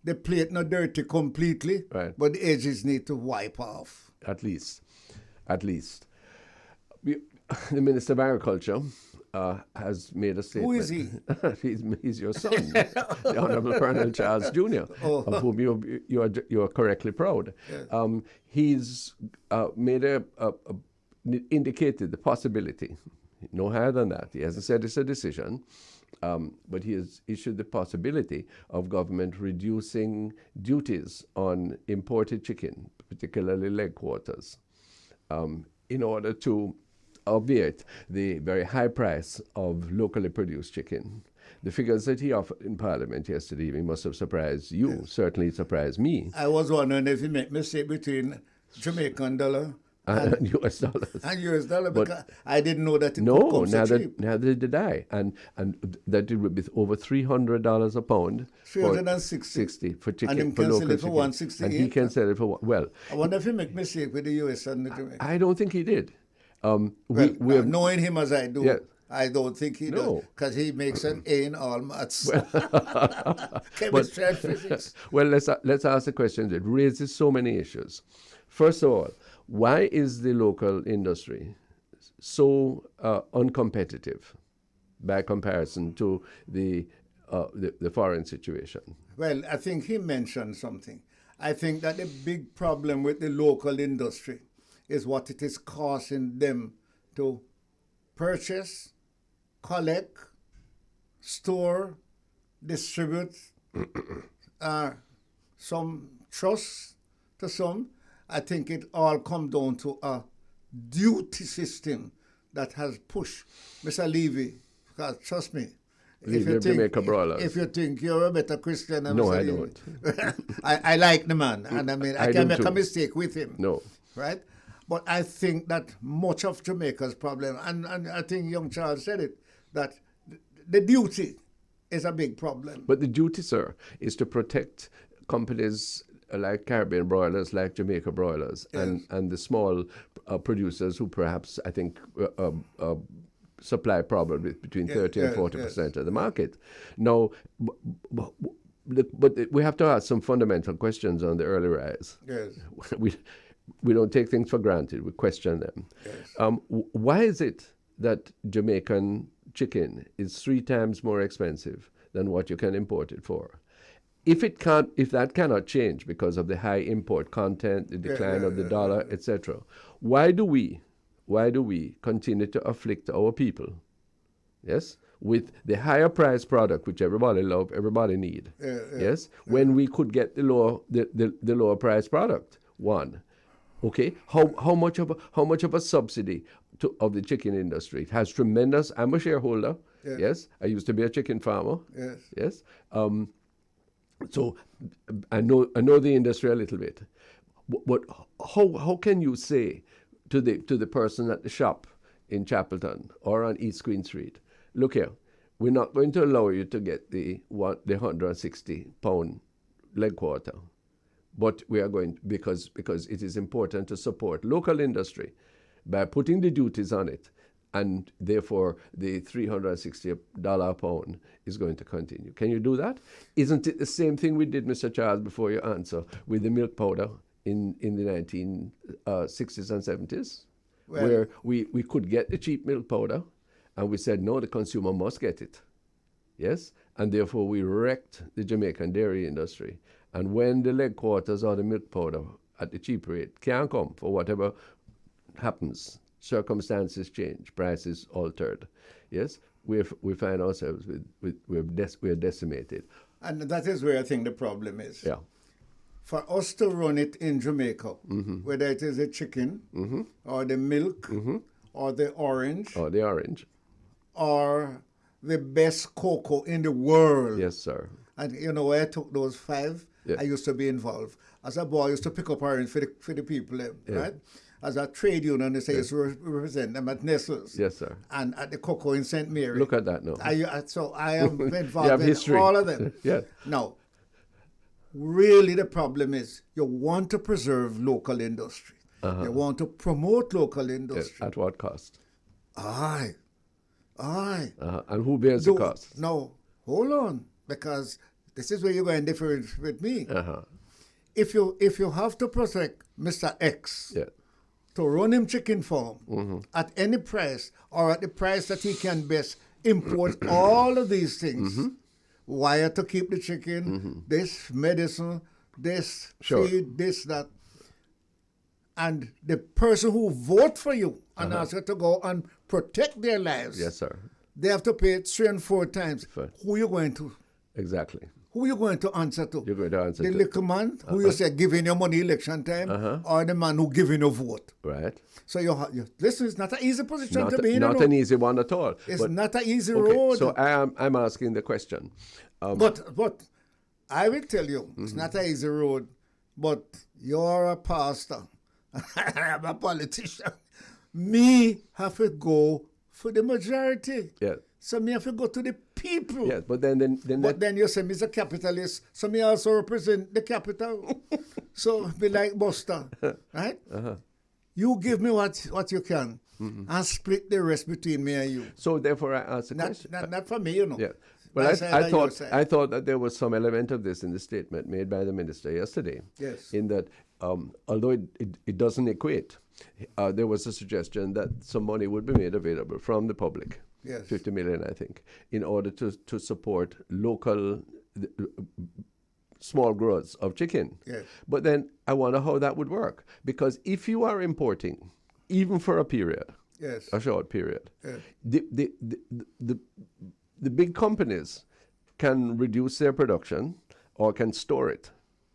The plate not dirty completely, right, but the edges need to wipe off. At least. The Minister of Agriculture has made a statement. Who is he? He's your son, the Honourable Pearnel Charles Jr., of whom you are correctly proud. Yes. He's made indicated the possibility, no higher than that. He hasn't said it's a decision. But he has issued the possibility of government reducing duties on imported chicken, particularly leg quarters, in order to obviate the very high price of locally produced chicken. The figures that he offered in Parliament yesterday evening must have surprised you. Yes. Certainly it surprised me. I was wondering if he made a mistake between Jamaican dollar and US dollars. And US dollar, because I didn't know that it could come so cheap. Neither did I. And that it would be over $300 a pound. 360 for chicken. And he can sell it for 168. And he can sell it for well. I wonder if he make mistake with the US and the Jamaica. I don't think he did. Knowing him as I do, I don't think he does, because he makes an A in all maths. Chemistry and physics. Well, let's ask the question. It raises so many issues. First of all, why is the local industry so uncompetitive by comparison to the foreign situation? Well, I think he mentioned something. I think that the big problem with the local industry is what it is causing them to purchase, collect, store, distribute, some trust to some. I think it all comes down to a duty system that has pushed Mr. Levy, because trust me, if you think you're a better Christian than Mr. Levy, I like the man, and I mean, I can make a mistake with him. No. Right? But I think that much of Jamaica's problem, and I think young Charles said it, that the duty is a big problem. But the duty, sir, is to protect companies like Caribbean broilers, like Jamaica broilers, yes, and the small producers who perhaps, I think, supply probably between 30 and 40% of the market. Now, but we have to ask some fundamental questions on the early rise. Yes. We don't take things for granted. We question them. Yes. Why is it that Jamaican chicken is 3 times more expensive than what you can import it for? If that cannot change because of the high import content, the decline of the dollar, etc., why do we, why do we continue to afflict our people, yes, with the higher price product, which everybody love, everybody need, yes, when we could get the lower price product? One, okay, how much of a subsidy of the chicken industry? It has tremendous. I'm a shareholder. Yes, I used to be a chicken farmer. Yes. So I know the industry a little bit. But how can you say to the person at the shop in Chapelton or on East Queen Street, look here, we're not going to allow you to get the 160-pound leg quarter, but we are going, because it is important to support local industry by putting the duties on it, and therefore the $360 a pound is going to continue. Can you do that? Isn't it the same thing we did, Mr. Charles, before you answer, with the milk powder in the 1960s and 70s, where we could get the cheap milk powder, and we said, no, the consumer must get it. Yes? And therefore we wrecked the Jamaican dairy industry. And when the leg quarters or the milk powder at the cheap rate can come for whatever happens, circumstances change, prices altered, yes, we find ourselves we're decimated. And that is where I think the problem is. Yeah. For us to run it in Jamaica, whether it is the chicken or the milk or the orange. Or the orange. Or the best cocoa in the world. Yes, sir. And you know, where I took those 5, I used to be involved. As a boy, I used to pick up orange for the people, right? As a trade union, they say, used to represent them at Nestle's. Yes, sir. And at the Cocoa in St. Mary. Look at that now. So I am involved in all of them. Yes. Now, really the problem is you want to preserve local industry. You want to promote local industry. Yes. At what cost? Aye. And who bears the cost? No, hold on, because this is where you're going to differ with me. If you have to protect Mr. X to run him chicken farm at any price, or at the price that he can best import all of these things, wire to keep the chicken, this medicine, this feed, this, that, and the person who vote for you and ask you to go and protect their lives, yes, sir, they have to pay it 3 and 4 times. Who are you going to? Exactly. Who are you going to answer to? You're going to answer the to little man who you say giving your money election time, or the man who giving your vote. Right. So listen, it's not an easy position to be in. Not an easy one at all. It's not an easy road. So I'm asking the question. But I will tell you, it's not an easy road. But you're a pastor. I'm a politician. Me have to go for the majority. Yeah. So me have to go to the people. Yes, but then you say me's a capitalist, so me also represent the capital. So be like Buster, right? You give me what you can, and split the rest between me and you. So therefore, I ask a question. Not for me, you know. Yeah. Well, I thought that there was some element of this in the statement made by the minister yesterday. Yes. In that, although it doesn't equate, there was a suggestion that some money would be made available from the public. Yes. 50 million, I think, in order to support local small growers of chicken. Yes. But then I wonder how that would work, because if you are importing, even for a period, a short period, the big companies can reduce their production or can store it.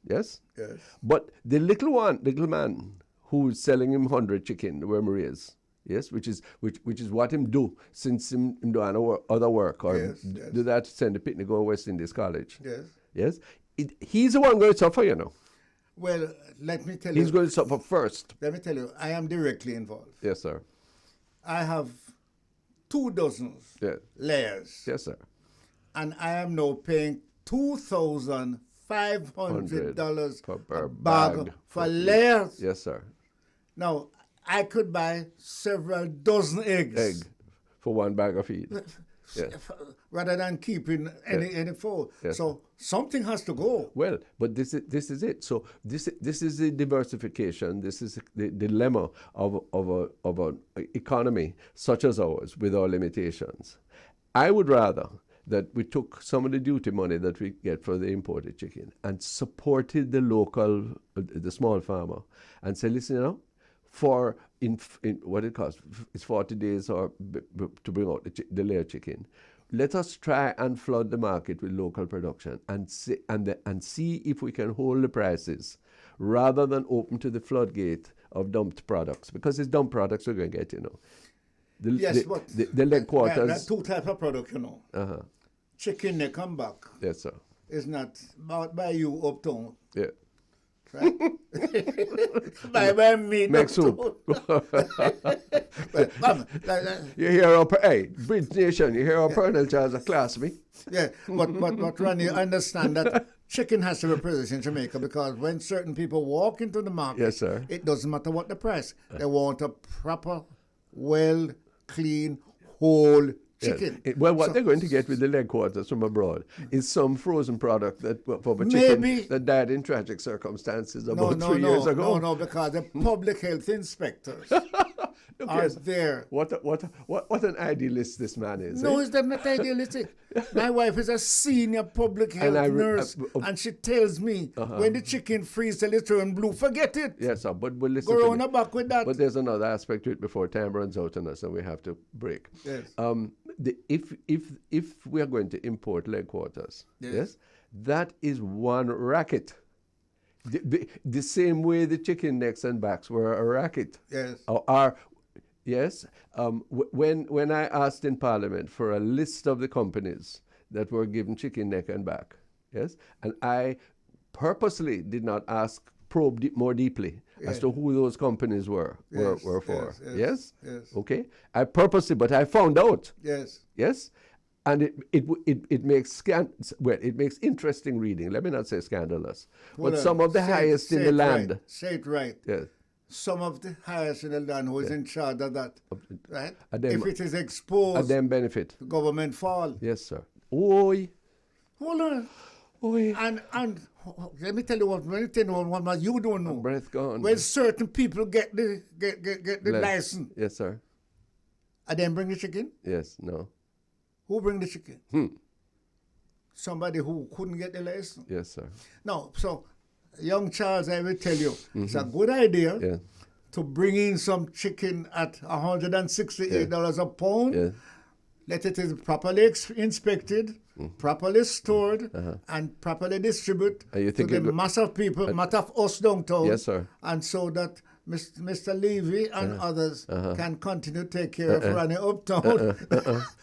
Yes? Yes. But the little man who's selling him 100 chicken, where Marie is, yes, which is what him do since him do other work, or do that, send the picnic go West Indies College. Yes. Yes. He's the one going to suffer, you know. Well, let me tell you. He's going to suffer first. Let me tell you, I am directly involved. Yes, sir. I have 2 dozens layers. Yes, sir. And I am now paying $2,500 per bag for layers. Yes, sir. Now, I could buy several dozen eggs. For 1 bag of feed. Rather than keeping any food. Yes. So something has to go. Well, but this is it. So this is the diversification. This is the dilemma of an economy such as ours with our limitations. I would rather that we took some of the duty money that we get for the imported chicken and supported the local, the small farmer, and say, listen, for in what it costs. It's 40 days or to bring out the layer chicken. Let us try and flood the market with local production and see if we can hold the prices rather than open to the floodgate of dumped products, because it's dumped products we're going to get, The leg quarters. There are two types of product, Chicken neck and back. Yes, sir. Is not bought by you uptown. Yeah. Right? by me. Make soup. You hear our Bridge Nation, you hear our Pearnel Charles a class me. Yeah, but Ronnie, understand that chicken has to be produced in Jamaica, because when certain people walk into the market, yes, sir, it doesn't matter what the price. They want a proper, well, clean, whole chicken. Yes. What they're going to get with the leg quarters from abroad is some frozen product that from a chicken that died in tragic circumstances about 3 years ago. No, because the public health inspectors are there. What an idealist this man is. No, it's not idealistic. My wife is a senior public health nurse, and she tells me when the chicken freezes till it turns blue, forget it. Yes, sir, but we'll listen. Go on back with that. But there's another aspect to it before time runs out on us and we have to break. Yes. If we are going to import leg quarters, yes, that is one racket. The same way the chicken necks and backs were a racket. Yes. Yes. When I asked in Parliament for a list of the companies that were given chicken neck and back, yes, and I purposely did not probe more deeply as to who those companies were for. Yes? Okay. I purposely, but I found out. Yes. Yes. And it makes it makes interesting reading. Let me not say scandalous, but some of the highest in the land. Right. Say it right. Yes. Some of the highest in the land who is in charge of that, right? If it is exposed, them benefit. The government fall. Yes, sir. Oi. Hold on. Oi. And let me tell you what you don't know. Breath gone. When certain people get the license. Yes, sir. And then bring the chicken? Yes, no. Who bring the chicken? Somebody who couldn't get the license. Yes, sir. No, so young Charles, I will tell you, it's a good idea to bring in some chicken at $168 a pound. Yeah. Let it is properly inspected, properly stored, and properly distributed to the mass of people, mass of us downtown. Yes, sir. And so that Mr. Levy and others can continue to take care of Ronnie uptown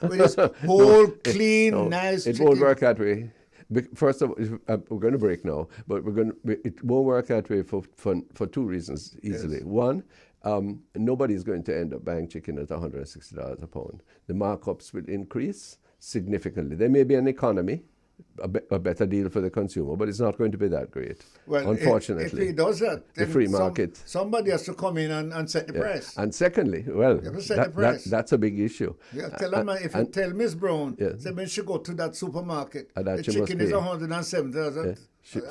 with his whole, clean, nice chicken. It won't work that way. First of all, we're going to break now, but it won't work that way for two reasons easily. Yes. One, nobody is going to end up buying chicken at $160 a pound. The markups will increase significantly. There may be an economy, a better deal for the consumer, but it's not going to be that great. Well, unfortunately, if he does that, the free market, somebody has to come in and set the price. And secondly, that's a big issue. Yeah, if you tell Miss Brown, say when she go to that supermarket, the chicken is $170. She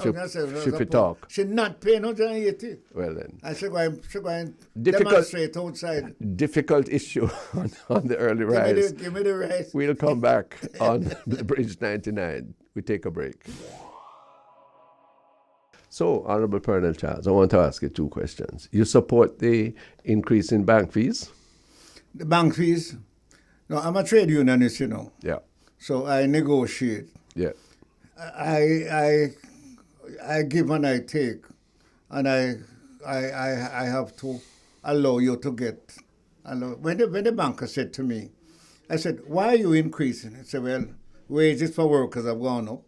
talk. She not paying $180. Well then. And she going demonstrate outside. Difficult issue on the early rise. Give me the rice. We'll come back on the Bridge 99. We take a break. So, Honorable Pearnel Charles, I want to ask you two questions. You support the increase in bank fees? The bank fees? No, I'm a trade unionist, Yeah. So I negotiate. Yeah. I give and I take, and I have to allow you to get. When the banker said to me, I said, "Why are you increasing?" He said, "Well, wages for workers have gone up.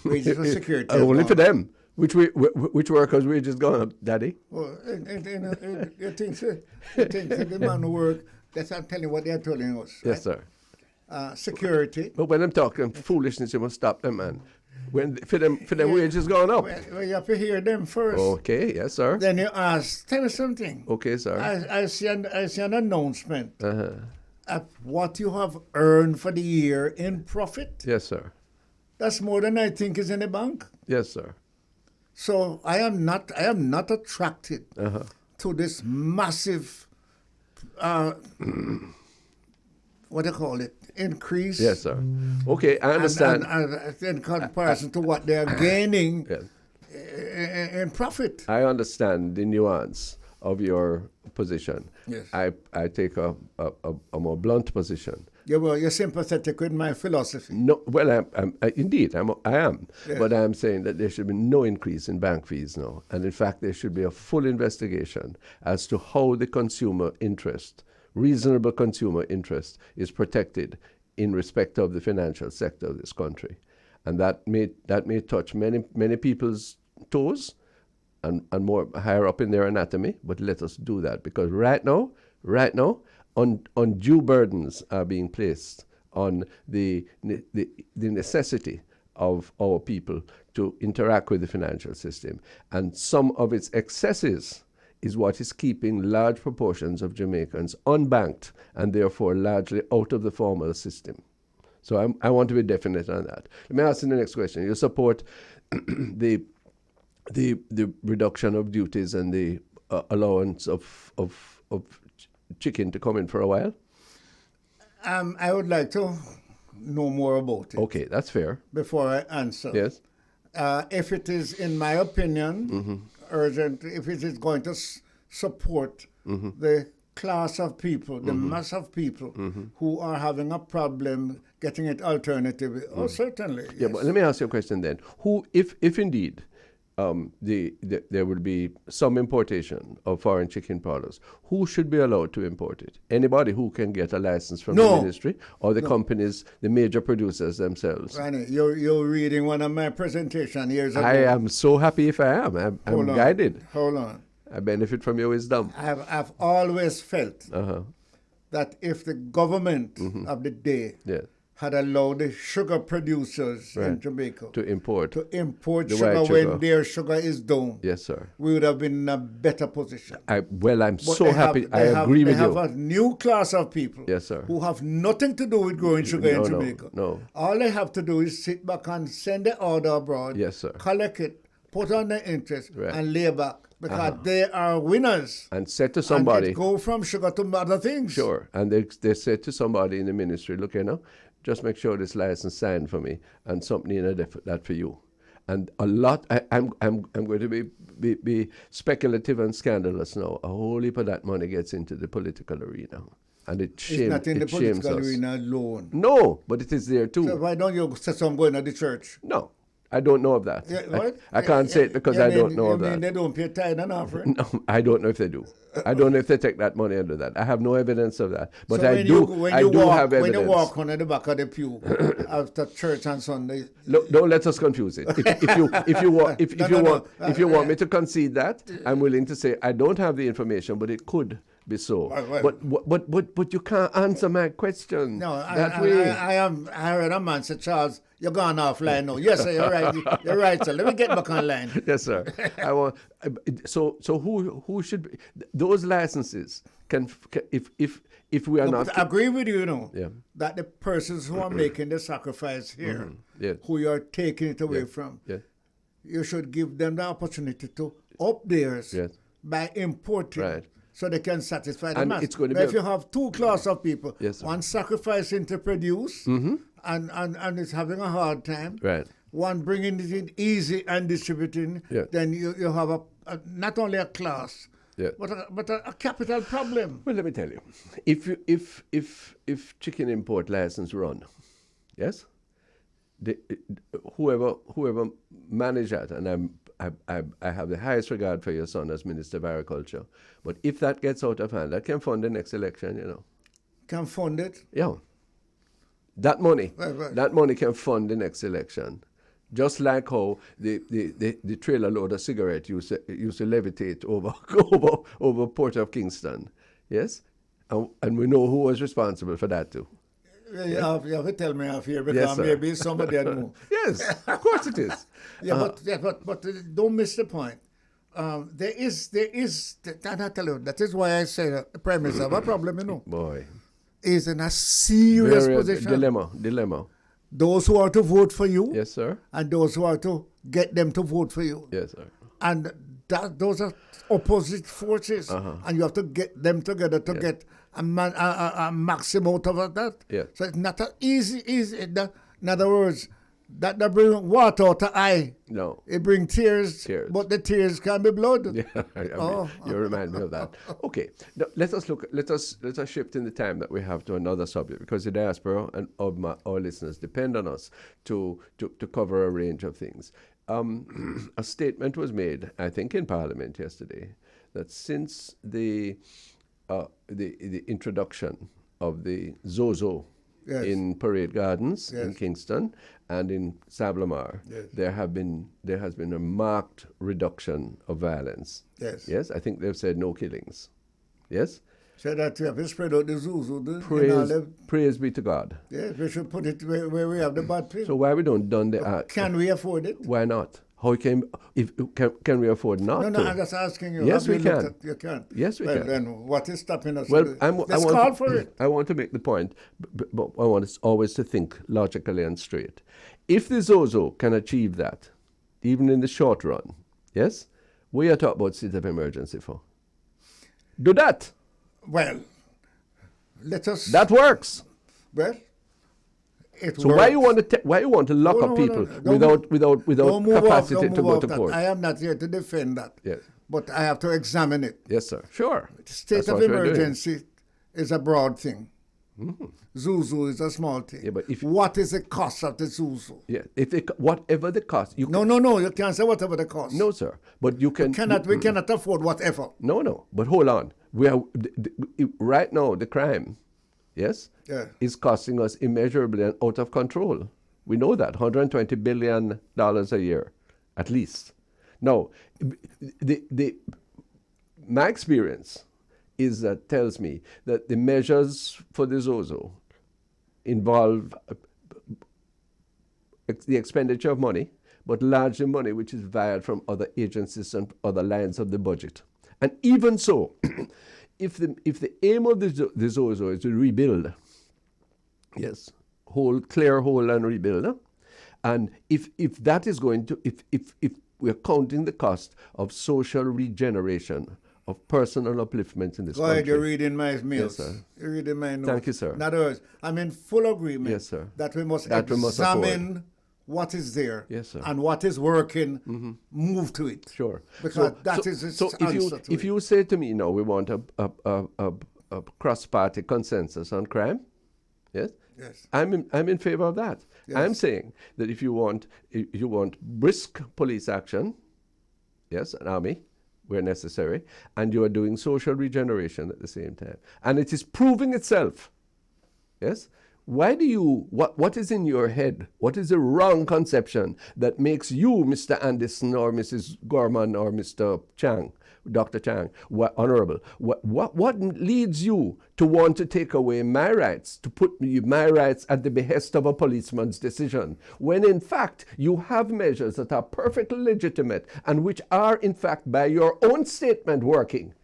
Wages for security have only gone for up." them. Which workers' wages gone up, Daddy? Well, you think the man who work? That's I'm telling you what they're telling us. Yes, right? Sir. Security. But when I'm talking foolishness, you must stop them, man. When for them wages going up. Well, you have to hear them first. Okay, yes, sir. Then you ask, tell me something. Okay, sir. I see an announcement of what you have earned for the year in profit. Yes, sir. That's more than I think is in the bank. Yes, sir. So I am not attracted to this massive what do you call it? Increase. Yes, sir. Okay, I understand. And in comparison to what they are gaining in profit. I understand the nuance of your position. Yes. I take a more blunt position. You're sympathetic with my philosophy. No, well, indeed, I am. Yes. But I'm saying that there should be no increase in bank fees now. And in fact, there should be a full investigation as to how the consumer interest, reasonable consumer interest, is protected in respect of the financial sector of this country. And that may touch many people's toes and more higher up in their anatomy, but let us do that, because right now, undue burdens are being placed on the necessity of our people to interact with the financial system. And some of its excesses is what is keeping large proportions of Jamaicans unbanked and therefore largely out of the formal system. So I want to be definite on that. Let me ask you the next question. You support the reduction of duties and the allowance of chicken to come in for a while? I would like to know more about it. Okay, that's fair. Before I answer. Yes. If it is, in my opinion, urgent, if it is going to support the class of people, the mass of people who are having a problem getting it alternatively, oh, certainly. Yeah, yes. but let me ask you a question then. Who, if indeed there will be some importation of foreign chicken products, who should be allowed to import it? Anybody who can get a license from the ministry, or the companies, the major producers themselves? Ronnie, you're reading one of my presentations years ago. I am so happy if I am. I'm guided. Hold on. I benefit from your wisdom. I've always felt that if the government of the day had allowed the sugar producers in Jamaica to import sugar when their sugar is down, yes, sir, we would have been in a better position. I'm so happy. I agree with you. They have a new class of people, yes, sir, who have nothing to do with growing sugar in Jamaica. No. All they have to do is sit back and send the order abroad, yes, sir, collect it, put on the interest, and lay back. Because they are winners. And said to somebody, and it go from sugar to other things. Sure. And they said to somebody in the ministry, look, just make sure this license signed for me and something in that for you. And a lot, I'm going to be speculative and scandalous now. A whole heap of that money gets into the political arena. And it's not in the political arena alone. No, but it is there too. So why don't you say some going to the church? No. I don't know of that. Yeah, I can't say it because I don't know of that. They don't pay tithe and offering? No, I don't know if they do. I don't know if they take that money under that. I have no evidence of that. But so I do have evidence. When you walk on the back of the pew after church on Sunday. Look, don't let us confuse it. If you want me to concede that, I'm willing to say I don't have the information, but it could be so. But you can't answer my question. No, I heard a man say, Charles, you're gone offline now. Yes, sir, you're right. You're right, sir. Let me get back online. Yes, sir. So who should be, those licenses can if we are not. I agree with you, that the persons who are making the sacrifice here, who you are taking it away from, you should give them the opportunity to up theirs by importing. Right. So they can satisfy the and mass. It's going to but if you have two classes of people, one sacrificing to produce and is having a hard time, one bringing it in easy and distributing, then you have not only a class, but a capital problem. Well, let me tell you, if chicken import license run, whoever manage that, and I have the highest regard for your son as Minister of Agriculture. But if that gets out of hand, that can fund the next election, Can fund it? Yeah. That money can fund the next election. Just like how the trailer load of cigarette used to levitate over Port of Kingston. Yes? And we know who was responsible for that too. You have to tell me off here because maybe somebody know. Yes, of course it is. But don't miss the point. There is that is why I say the premise of a problem, Boy. Is in a serious position. Dilemma. Those who are to vote for you. Yes, sir. And those who are to get them to vote for you. Yes, sir. And those are opposite forces. And you have to get them together to get a maximum out of that. Yeah. So it's not easy. In other words, That bring water out the eye. No. It bring tears. But the tears can be blood. Yeah, you remind me of that. Okay, now, let us shift in the time that we have to another subject, because the diaspora and our listeners depend on us to cover a range of things. A statement was made, I think, in Parliament yesterday, that since the introduction of the Zozo in Parade Gardens in Kingston and in Sablamar, there has been a marked reduction of violence. Yes, I think they've said no killings. Yes. So that we have to spread out the Zozo. Praise be to God. Yes, we should put it where we have the bad people. So why we don't done the can we afford it? Why not? How can we afford not to? No, I'm just asking you. Yes, we can. You can. Yes, we can. Then what is stopping us? Well, let's call for it. I want to make the point, but I want us always to think logically and straight. If the Zozo can achieve that, even in the short run, yes, we are talking about state of emergency for. Do that. Well, let us. That works. Well. So why you want to lock up people without capacity to go to court? I am not here to defend that. Yes. But I have to examine it. Yes, sir. Sure. State of emergency is a broad thing. Mm-hmm. Zuzu is a small thing. Yeah, but what is the cost of the Zuzu? Yeah, whatever the cost. No, you can't say whatever the cost. No, sir. But you can. We cannot afford whatever. No. But hold on. We are right now the crime. Yes, is costing us immeasurably and out of control. We know that, $120 billion a year, at least. Now, my experience tells me that the measures for the Zozo involve the expenditure of money, but largely money which is wired from other agencies and other lines of the budget. And even so, if the aim of the Zozo is to rebuild, yes, clear hole and rebuild, and if that is going to, if we're counting the cost of social regeneration, of personal upliftment in this country. Go ahead, you're reading my mails. Yes, sir. You're reading my notes. Thank you, sir. In other words, I'm in full agreement, yes, sir, that we must examine what is there, yes, sir, and what is working, move to it. Sure. Because that is its answer to if you say to me, no, we want a cross-party consensus on crime, yes, I'm in favor of that. Yes. I'm saying that if you want brisk police action, yes, an army where necessary, and you are doing social regeneration at the same time, and it is proving itself, yes. Why do you, what is in your head? What is the wrong conception that makes you, Mr. Anderson or Mrs. Gorman or Mr. Chang, Dr. Chang, Honorable, what leads you to want to take away my rights, to put my rights at the behest of a policeman's decision, when in fact you have measures that are perfectly legitimate and which are in fact by your own statement working?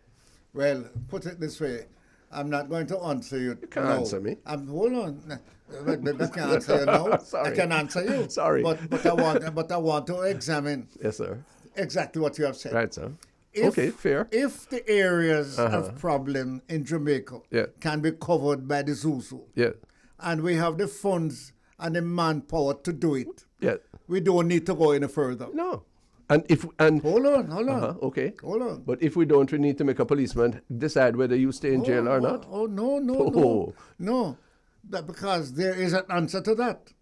Well, put it this way. I'm not going to answer you. You can't answer me. Hold on. I can't answer you now. Sorry. I can answer you. Sorry. But I want to examine. Yes, sir. Exactly what you have said. Right, sir. Okay, fair. If the areas of problem in Jamaica can be covered by the Zuzu, and we have the funds and the manpower to do it, we don't need to go any further. No. Hold on. Okay. Hold on. But if we don't, we need to make a policeman decide whether you stay in jail or not. No. Because there is an answer to that.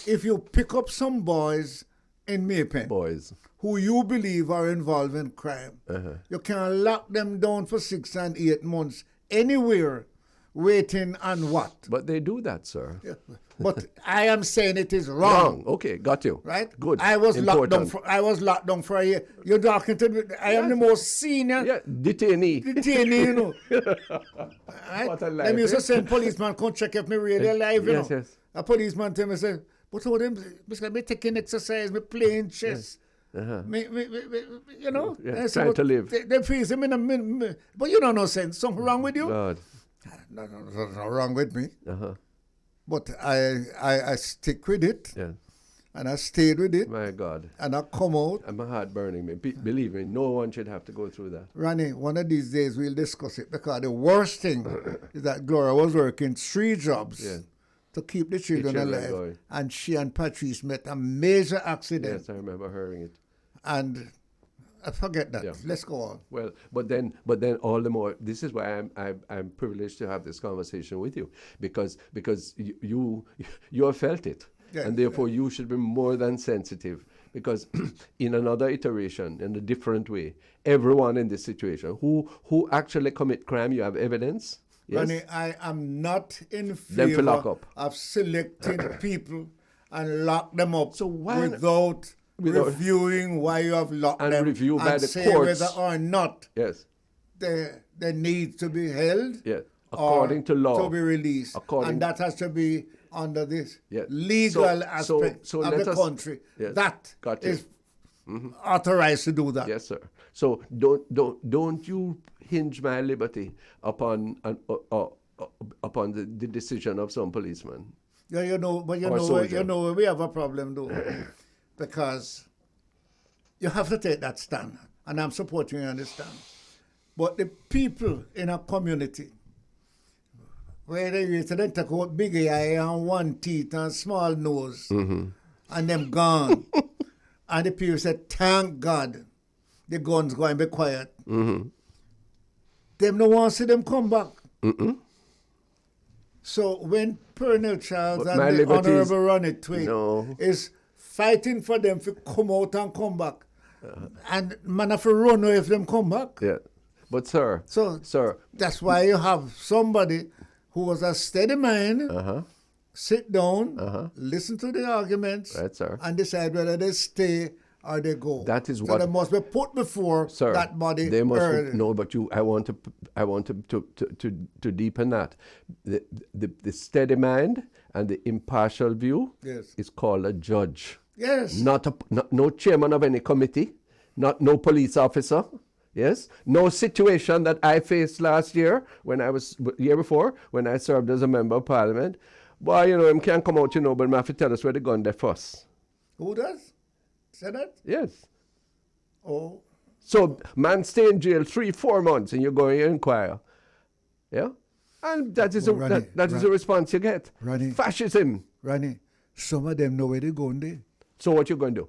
If you pick up some boys in Maypen, who you believe are involved in crime, you can lock them down for 6 and 8 months anywhere, waiting on what? But they do that, sir. Yeah. But I am saying it is wrong. Okay, got you. Right? Good. I was locked down for a year. You're talking to me. I am the most senior detainee, you know. Right? What a life. Let me just say, policeman come check if me really alive, you know. Yes. A policeman tell me, say, but all them, me taking exercise, me playing chess. Me, you know. Trying to live. They freeze him in a minute. But you don't know sense. Something wrong with you? God. Nothing wrong with me. But I stick with it, and I stayed with it. My God. And I come out. And my heart burning me. Believe me, no one should have to go through that. Ronnie, one of these days we'll discuss it, because the worst thing is that Gloria was working 3 jobs to keep the children alive. Going. And she and Patrice met a major accident. Yes, I remember hearing it. And I forget that. Yeah. Let's go on. Well, but then all the more. This is why I'm privileged to have this conversation with you, because you have felt it, and therefore you should be more than sensitive. Because in another iteration, in a different way, everyone in this situation who actually commit crime, you have evidence. Yes? Ronnie, I am not in favor of selecting people and lock them up without reviewing why you have locked them and review by the say courts whether or not they need to be held according to law to be released. And that has to be under this legal aspect of the country. Yes. That is authorized to do that. Yes, sir. So don't you hinge my liberty upon the decision of some policeman. Yeah, you know we have a problem though. Because you have to take that stand, and I'm supporting you on this stand. But the people in a community, where they used to take out big eye and one teeth and small nose, and them gone, and the people said, thank God, the guns going to be quiet. Them no want to see them come back. So when Pearnel Charles and the Honorable Ronnie Thwaites is fighting for them to come out and come back. And man have to run away if them come back. Yeah. But sir, that's why you have somebody who was a steady mind, sit down, listen to the arguments, and decide whether they stay or they go. That is so they must be put before that body. They must no, but I want to deepen that. The steady mind and the impartial view is called a judge. Yes. Not no chairman of any committee, no police officer. Yes. No situation that I faced last year year before when I served as a member of parliament. Boy, him can't come out, but I have to tell us where the gun there first. Who does? Say that? Yes. Oh. So man stay in jail 3-4 months and you're going to inquire. Yeah? And that is a response you get. Ronnie, fascism. Ronnie, some of them know where they're going there. So what you going to do?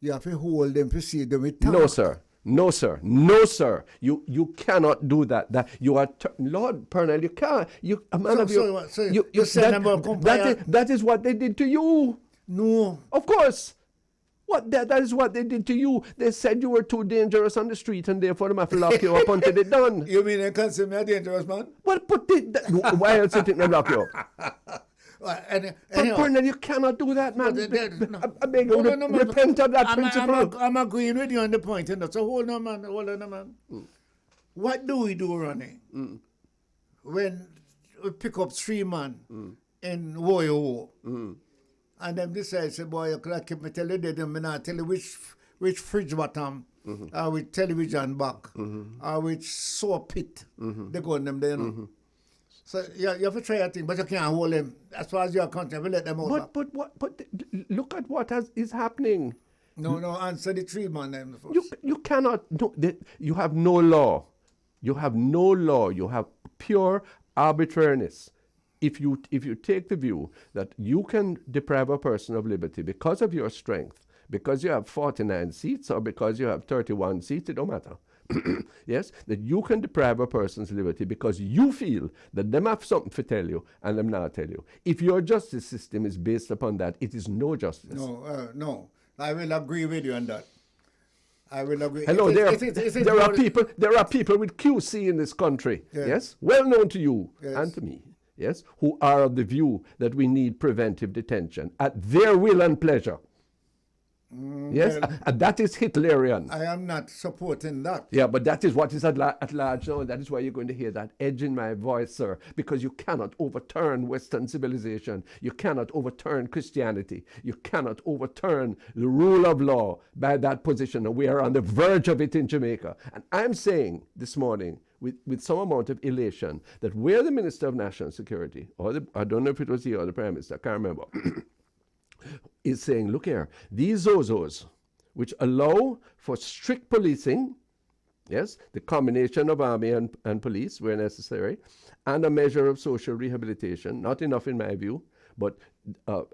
You have to hold them to see them with talk. No, sir. No, sir. No, sir. You cannot do that. That you are Lord Pearnel. You can't. You a man of your. That is what they did to you. No. Of course. That is what they did to you. They said you were too dangerous on the street, and therefore they have to lock you up until they're done. You mean they consider me a dangerous man? Well, why else you think they lock you up? Pearnel, you cannot do that, man. I beg you, repent of that principle. I'm agreeing with you on the point. So hold on, man. What do we do, Ronnie, when we pick up 3 men in Woyo? And them decide, say, boy, you could keep me tell you that, I'm not tell you which fridge bottom, or which television back, or which saw pit, they go on them there, So you have to try a thing, but you can't hold them. As far as you're concerned, we let them out. But look at what is happening. No, answer the 3 men them first. You cannot, you have no law. You have no law. You have pure arbitrariness. If you take the view that you can deprive a person of liberty because of your strength, because you have 49 seats or because you have 31 seats, it don't matter. Yes, that you can deprive a person's liberty because you feel that them have something to tell you and them not tell you. If your justice system is based upon that, it is no justice. No, I will agree with you on that. I will agree. Hello, there are people with QC in this country. Yes, well known to you and to me. Yes, who are of the view that we need preventive detention at their will and pleasure. Yes, and that is Hitlerian. I am not supporting that. Yeah, but that is what is at large now, and that is why you're going to hear that edge in my voice, sir, because you cannot overturn Western civilization. You cannot overturn Christianity. You cannot overturn the rule of law by that position, and we are on the verge of it in Jamaica. And I'm saying this morning, with some amount of elation, that where the Minister of National Security, I don't know if it was he or the Prime Minister, I can't remember, is saying, look here, these Zozos, which allow for strict policing, Yes, the combination of army and police where necessary, and a measure of social rehabilitation. Not enough in my view, but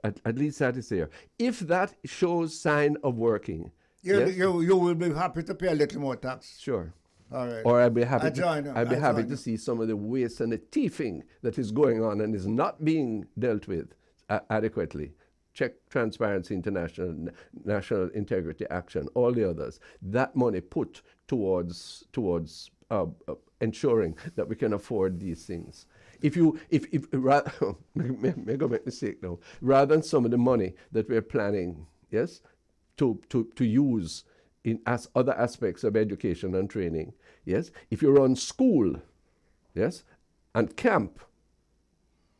at least that is there. If that shows sign of working, you will be happy to pay a little more tax. Sure. All right. Or I'd be happy to see some of the waste and the thieving that is going on and is not being dealt with adequately. Check Transparency International, National Integrity Action, all the others. That money put towards ensuring that we can afford these things. Make a mistake now. Rather than some of the money that we're planning, yes, to use in other aspects of education and training, yes, if you run school, yes, and camp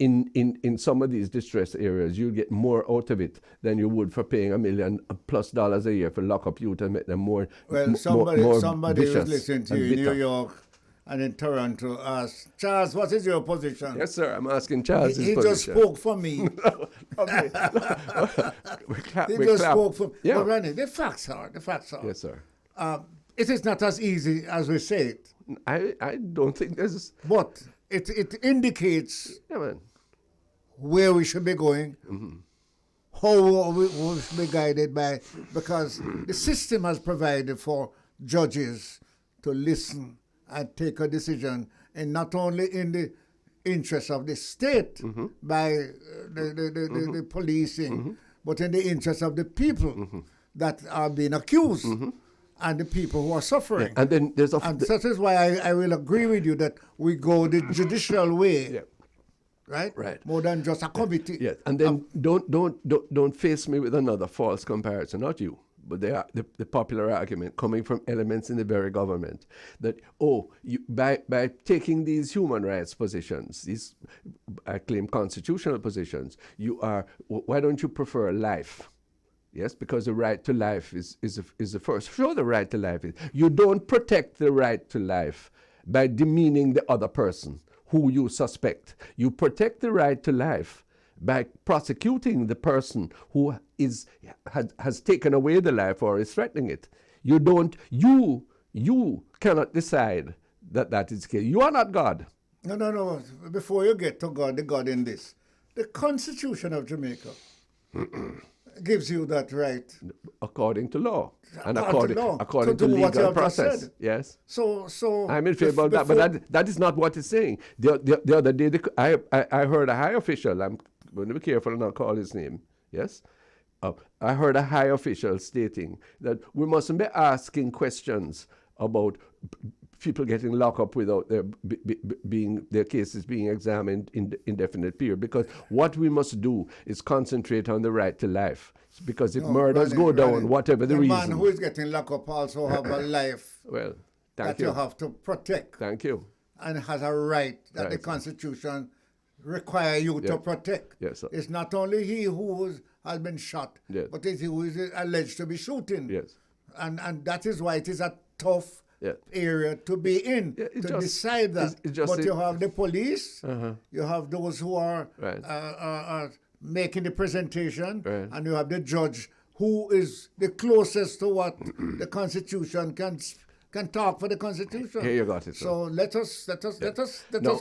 in some of these distressed areas, you'll get more out of it than you would for paying $1 million+ a year for lock-up youth and make them more. Well, somebody was listening to you in New York and in Toronto asked, Charles, what is your position? Yes, sir, I'm asking Charles his position. He just spoke for me. Okay. Spoke for me. Yeah. But Ronnie, the facts are. Yes, sir. It is not as easy as we say it. I don't think there's... But it indicates where we should be going, how we should be guided by, because the system has provided for judges to listen and take a decision, and not only in the interest of the state by the policing, but in the interest of the people that are being accused and the people who are suffering. Yeah. And then there's and that is why I will agree with you that we go the judicial way. Yeah. Right. More than just a committee. Yes. And then don't face me with another false comparison. Not you, but the popular argument coming from elements in the very government that by taking these human rights positions, these I claim constitutional positions, why don't you prefer life? Yes, because the right to life is the first. Sure, the right to life is. You don't protect the right to life by demeaning the other person who you suspect. You protect the right to life by prosecuting the person who has taken away the life or is threatening it. You cannot decide that is the case. You are not God. No. Before you get to God, the God in this, the Constitution of Jamaica gives you that right. According to law. And according to legal process. Yes. So I'm in favor of that, but that is not what it's saying. The other day, I heard a high official, I'm going to be careful and not call his name, yes? I heard a high official stating that we mustn't be asking questions about people getting locked up without their cases being examined in indefinite period, because what we must do is concentrate on the right to life, because if murders go down, whatever the reason. The man who is getting locked up also have a life that you have to protect. Thank you. And has a right that the Constitution require you to protect. Yes, sir. It's not only he who has been shot, but it's who is alleged to be shooting. Yes. And that is why it is a tough area to be in to decide that. But you have the police, you have those who are making the presentation, and you have the judge who is the closest to what the Constitution can talk for the Constitution. Here you got it. So let us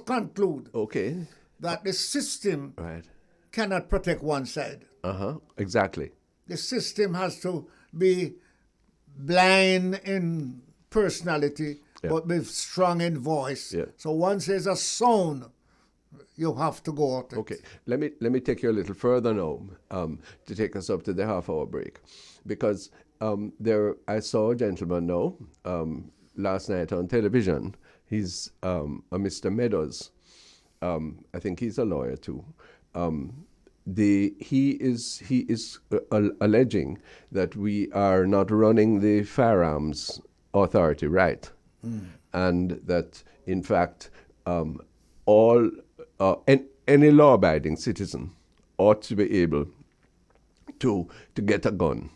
conclude. Okay. That the system cannot protect one side. Exactly. The system has to be blind in personality, but be strong in voice. Yeah. So once there's a sound, you have to go out. Okay. Let me take you a little further now to take us up to the half-hour break, because I saw a gentleman now last night on television. He's a Mr. Meadows. I think he's a lawyer too. He is alleging that we are not running the firearms authority right, and that in fact any law-abiding citizen ought to be able to get a gun.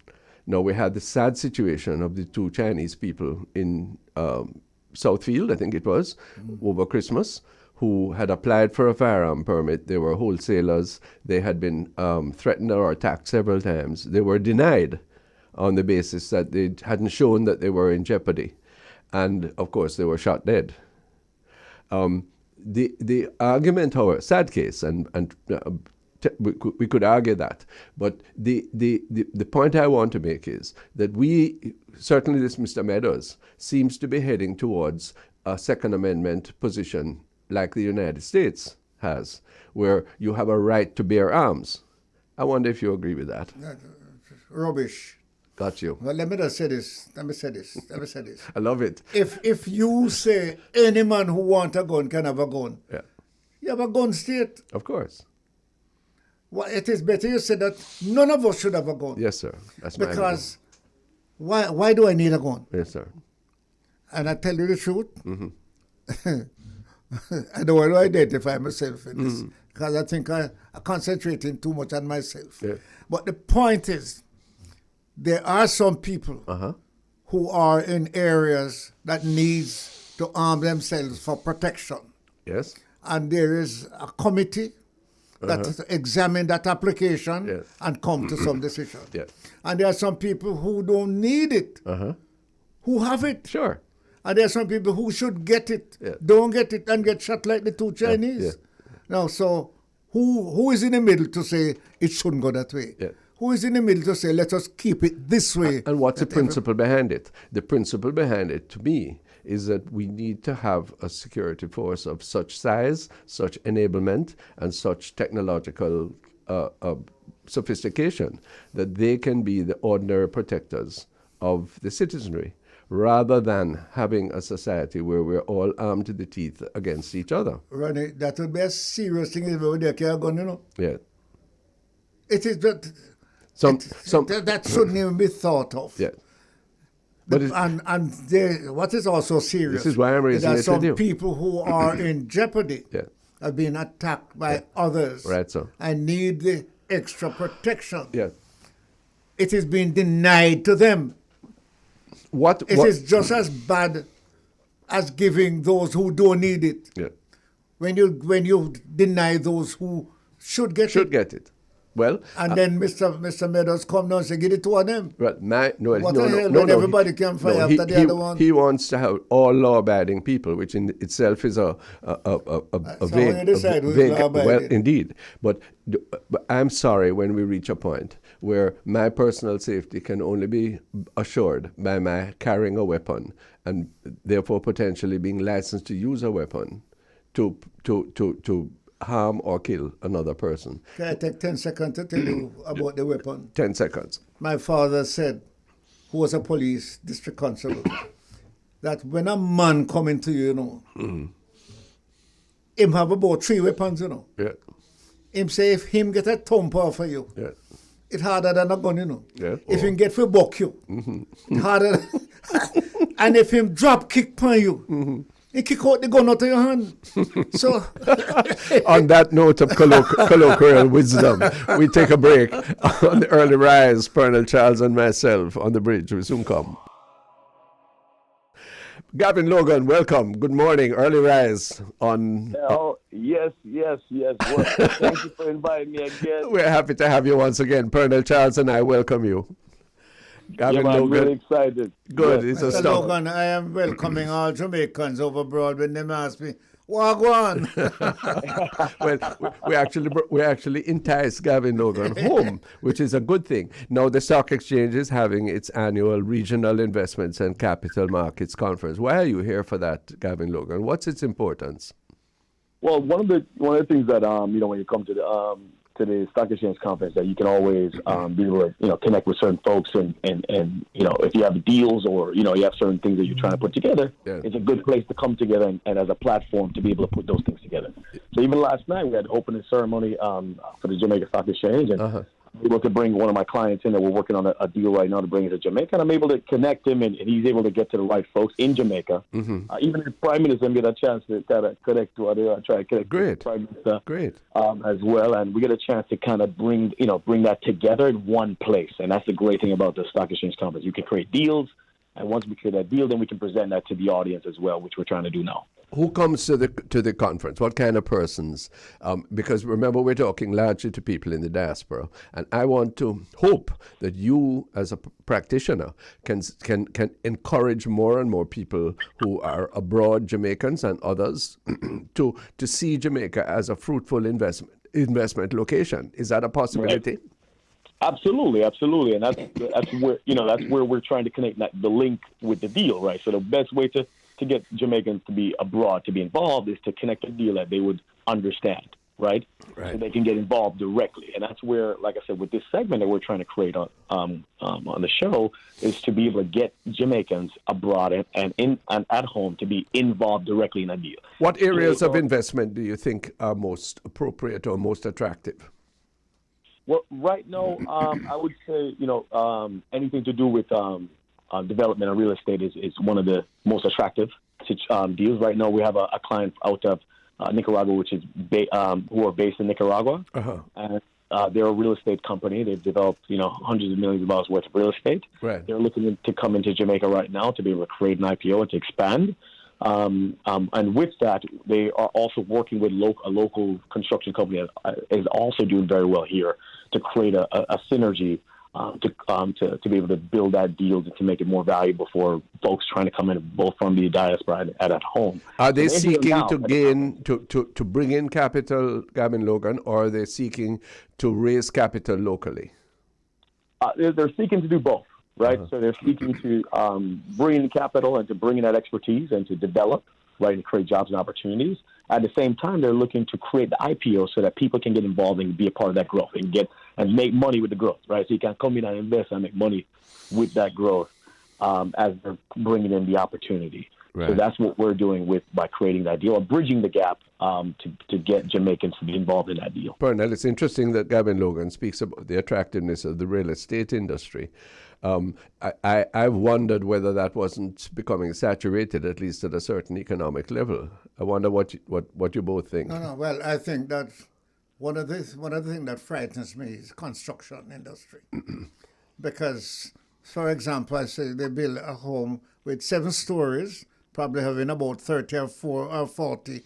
Now, we had the sad situation of the two Chinese people in Southfield, I think it was, over Christmas, who had applied for a firearm permit. They were wholesalers. They had been threatened or attacked several times. They were denied on the basis that they hadn't shown that they were in jeopardy. And of course, they were shot dead. The argument, however, sad case, and we could argue that, but the point I want to make is that certainly this Mr. Meadows seems to be heading towards a Second Amendment position like the United States has, where you have a right to bear arms. I wonder if you agree with that. Rubbish. Got you. Well, let me say this. I love it. If you say any man who wants a gun can have a gun, yeah, you have a gun state. Of course. Well, it is better you say that none of us should have a gun. Yes, sir. That's my because why do I need a gun? Yes, sir. And I tell you the truth. Mm-hmm. I don't want to identify myself in this because I think I'm concentrating too much on myself. Yeah. But the point is, there are some people who are in areas that needs to arm themselves for protection. Yes. And there is a committee that examine that application and come to some decision. Yes. And there are some people who don't need it, who have it. Sure. And there are some people who should get it, don't get it, and get shot like the two Chinese. Yeah. Now, so who is in the middle to say it shouldn't go that way? Yeah. Who is in the middle to say, let us keep it this way? And what's the principle behind it? The principle behind it, to me, is that we need to have a security force of such size, such enablement, and such technological sophistication that they can be the ordinary protectors of the citizenry, rather than having a society where we're all armed to the teeth against each other. Ronnie, that would be a serious thing if we would carry a gun, you know. Yeah. It is that... that shouldn't even be thought of. Yeah. But what is also serious this is why I'm raising is that it with you. some people who are in jeopardy are being attacked by others and need the extra protection. Yeah. It is being denied to them. It is just as bad as giving those who don't need it. Yeah. When you deny those who should get it. Well, and then Mr. Meadows come down and say, give it to one of them. Well, everybody can fight after the other one. He wants to have all law-abiding people, which in itself is a vague. Well, indeed. But I'm sorry when we reach a point where my personal safety can only be assured by my carrying a weapon and therefore potentially being licensed to use a weapon to harm or kill another person. Can I take 10 seconds to tell you about the weapon? 10 seconds. My father said, who was a police district constable, that when a man coming to you, you know, him have about 3 weapons, you know. Yeah. Him say if him get a thump off for you, it's harder than a gun, you know. Yeah. If him get for buck you, it's harder. And if him drop kick on you, he kick out the gun out of your hand. So, on that note of colloquial wisdom, we take a break on the early rise. Pearnel, Charles, and myself on the bridge. We soon come. Gavin Logan, welcome. Good morning. Early rise on. Yes. Well, thank you for inviting me again. We're happy to have you once again. Pearnel, Charles, and I welcome you. Gavin Logan. I'm really excited. Good. Yes. Mr. Logan, I am welcoming all Jamaicans over abroad when they ask me, Wagwan. Well, we actually enticed Gavin Logan home, which is a good thing. Now the Stock Exchange is having its annual Regional Investments and Capital Markets Conference. Why are you here for that, Gavin Logan? What's its importance? Well, one of the things that when you come to the Stock Exchange conference, that you can always be able to connect with certain folks and if you have deals or you have certain things that you're trying to put together, it's a good place to come together and as a platform to be able to put those things together. So even last night we had the opening ceremony for the Jamaica Stock Exchange, and I'm able to bring one of my clients in that we're working on a deal right now to bring it to Jamaica, and I'm able to connect him, and he's able to get to the right folks in Jamaica. Even the Prime Minister get a chance to kind of connect to try to connect to the Prime Minister as well, and we get a chance to kind of bring that together in one place, and that's the great thing about the Stock Exchange Conference. You can create deals, and once we create that deal, then we can present that to the audience as well, which we're trying to do now. Who comes to the conference? What kind of persons? Because remember, we're talking largely to people in the diaspora, and I want to hope that you, as a practitioner, can encourage more and more people who are abroad, Jamaicans and others, to see Jamaica as a fruitful investment location. Is that a possibility? Right. Absolutely, and that's where we're trying to connect the link with the deal, right? So the best way to get Jamaicans to be abroad, to be involved, is to connect a deal that they would understand, right? So they can get involved directly. And that's where, like I said, with this segment that we're trying to create on the show, is to be able to get Jamaicans abroad and at home to be involved directly in a deal. What areas of investment do you think are most appropriate or most attractive? Well, right now, I would say, anything to do with development and real estate is one of the most attractive deals. Right now, we have a client out of Nicaragua, which is who are based in Nicaragua, and they're a real estate company. They've developed hundreds of millions of dollars worth of real estate. Right. They're looking to come into Jamaica right now to be able to create an IPO and to expand. And with that, they are also working with a local construction company that is also doing very well here to create a synergy to be able to build that deal to make it more valuable for folks trying to come in both from the diaspora and at home. Are they seeking to bring in capital, Gavin Logan, or are they seeking to raise capital locally? They're seeking to do both, right? So they're seeking to bring in capital and to bring in that expertise and to develop, right, and create jobs and opportunities. At the same time, they're looking to create the IPO so that people can get involved and be a part of that growth and make money with the growth, right? So you can come in and invest and make money with that growth as they're bringing in the opportunity. Right. So that's what we're doing by creating that deal, or bridging the gap to get Jamaicans to be involved in that deal. Pearnel, it's interesting that Gavin Logan speaks about the attractiveness of the real estate industry. I've wondered whether that wasn't becoming saturated, at least at a certain economic level. I wonder what you both think. No. Well, I think that one of the things that frightens me is construction industry, because, for example, I say they build a home with 7 stories, probably having about 30 or 40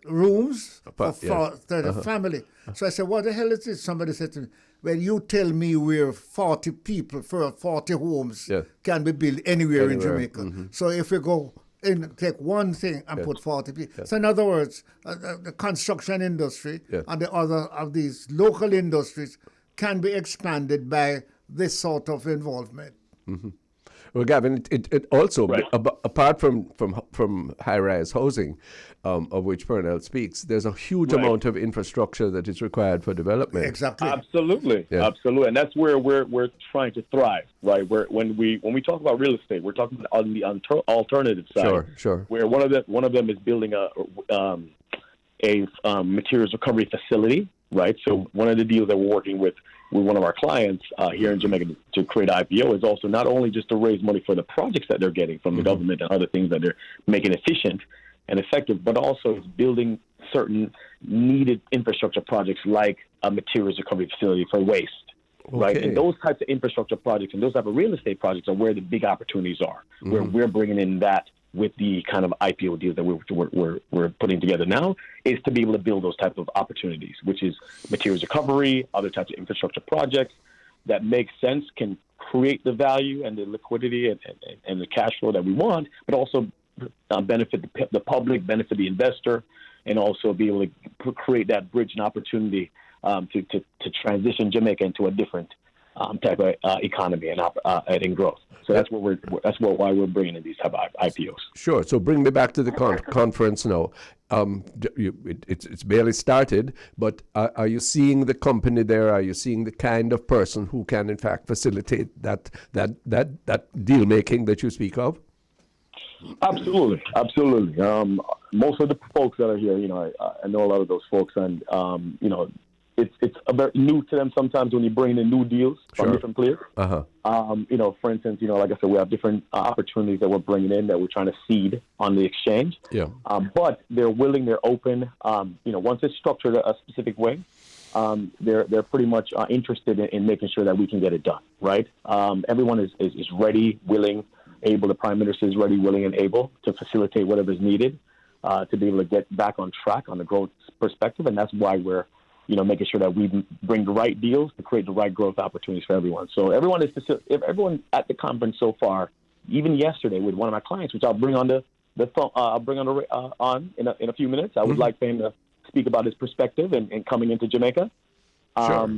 rooms for 30 family. So I said, what the hell is this? Somebody said to me, well, you tell me where 40 people for 40 homes can be built anywhere in Jamaica. Mm-hmm. So if we go and take one thing and put 40 people. So in other words, the construction industry and the other of these local industries can be expanded by this sort of involvement. Mm-hmm. Well, Gavin, it also, apart from high-rise housing, of which Pearnel speaks, there's a huge amount of infrastructure that is required for development. Exactly. Absolutely, and that's where we're trying to thrive, right? When we talk about real estate, we're talking about on the alternative side. Sure. Where one of them is building a materials recovery facility, right? So one of the deals that we're working with one of our clients here in Jamaica to create IPO is also not only just to raise money for the projects that they're getting from the government and other things that they're making efficient and effective, but also is building certain needed infrastructure projects like a materials recovery facility for waste, right? And those types of infrastructure projects and those type of real estate projects are where the big opportunities are, where we're bringing in that with the kind of IPO deals that we're putting together now, is to be able to build those types of opportunities, which is materials recovery, other types of infrastructure projects that make sense, can create the value and the liquidity and the cash flow that we want, but also benefit the public, benefit the investor, and also be able to create that bridge and opportunity to transition Jamaica into a different type of economy and growth. So that's why we're bringing in these type of IPOs. Sure. So bring me back to the conference now. It's barely started, but are you seeing the company there? Are you seeing the kind of person who can in fact facilitate that deal making that you speak of? Absolutely. Most of the folks that are here, I know a lot of those folks, and it's a very new to them sometimes when you bring in new deals from different players. For instance, like I said, we have different opportunities that we're bringing in that we're trying to seed on the exchange. But they're willing, they're open. Once it's structured a specific way, they're pretty much interested in making sure that we can get it done, right? Everyone is ready, willing, able, the Prime Minister is ready, willing, and able to facilitate whatever is needed to be able to get back on track on the growth perspective. And that's why we're, making sure that we bring the right deals to create the right growth opportunities for everyone. So everyone at the conference so far, even yesterday with one of my clients, which I'll bring on the phone, on in a few minutes. I would like for him to speak about his perspective and coming into Jamaica. Sure.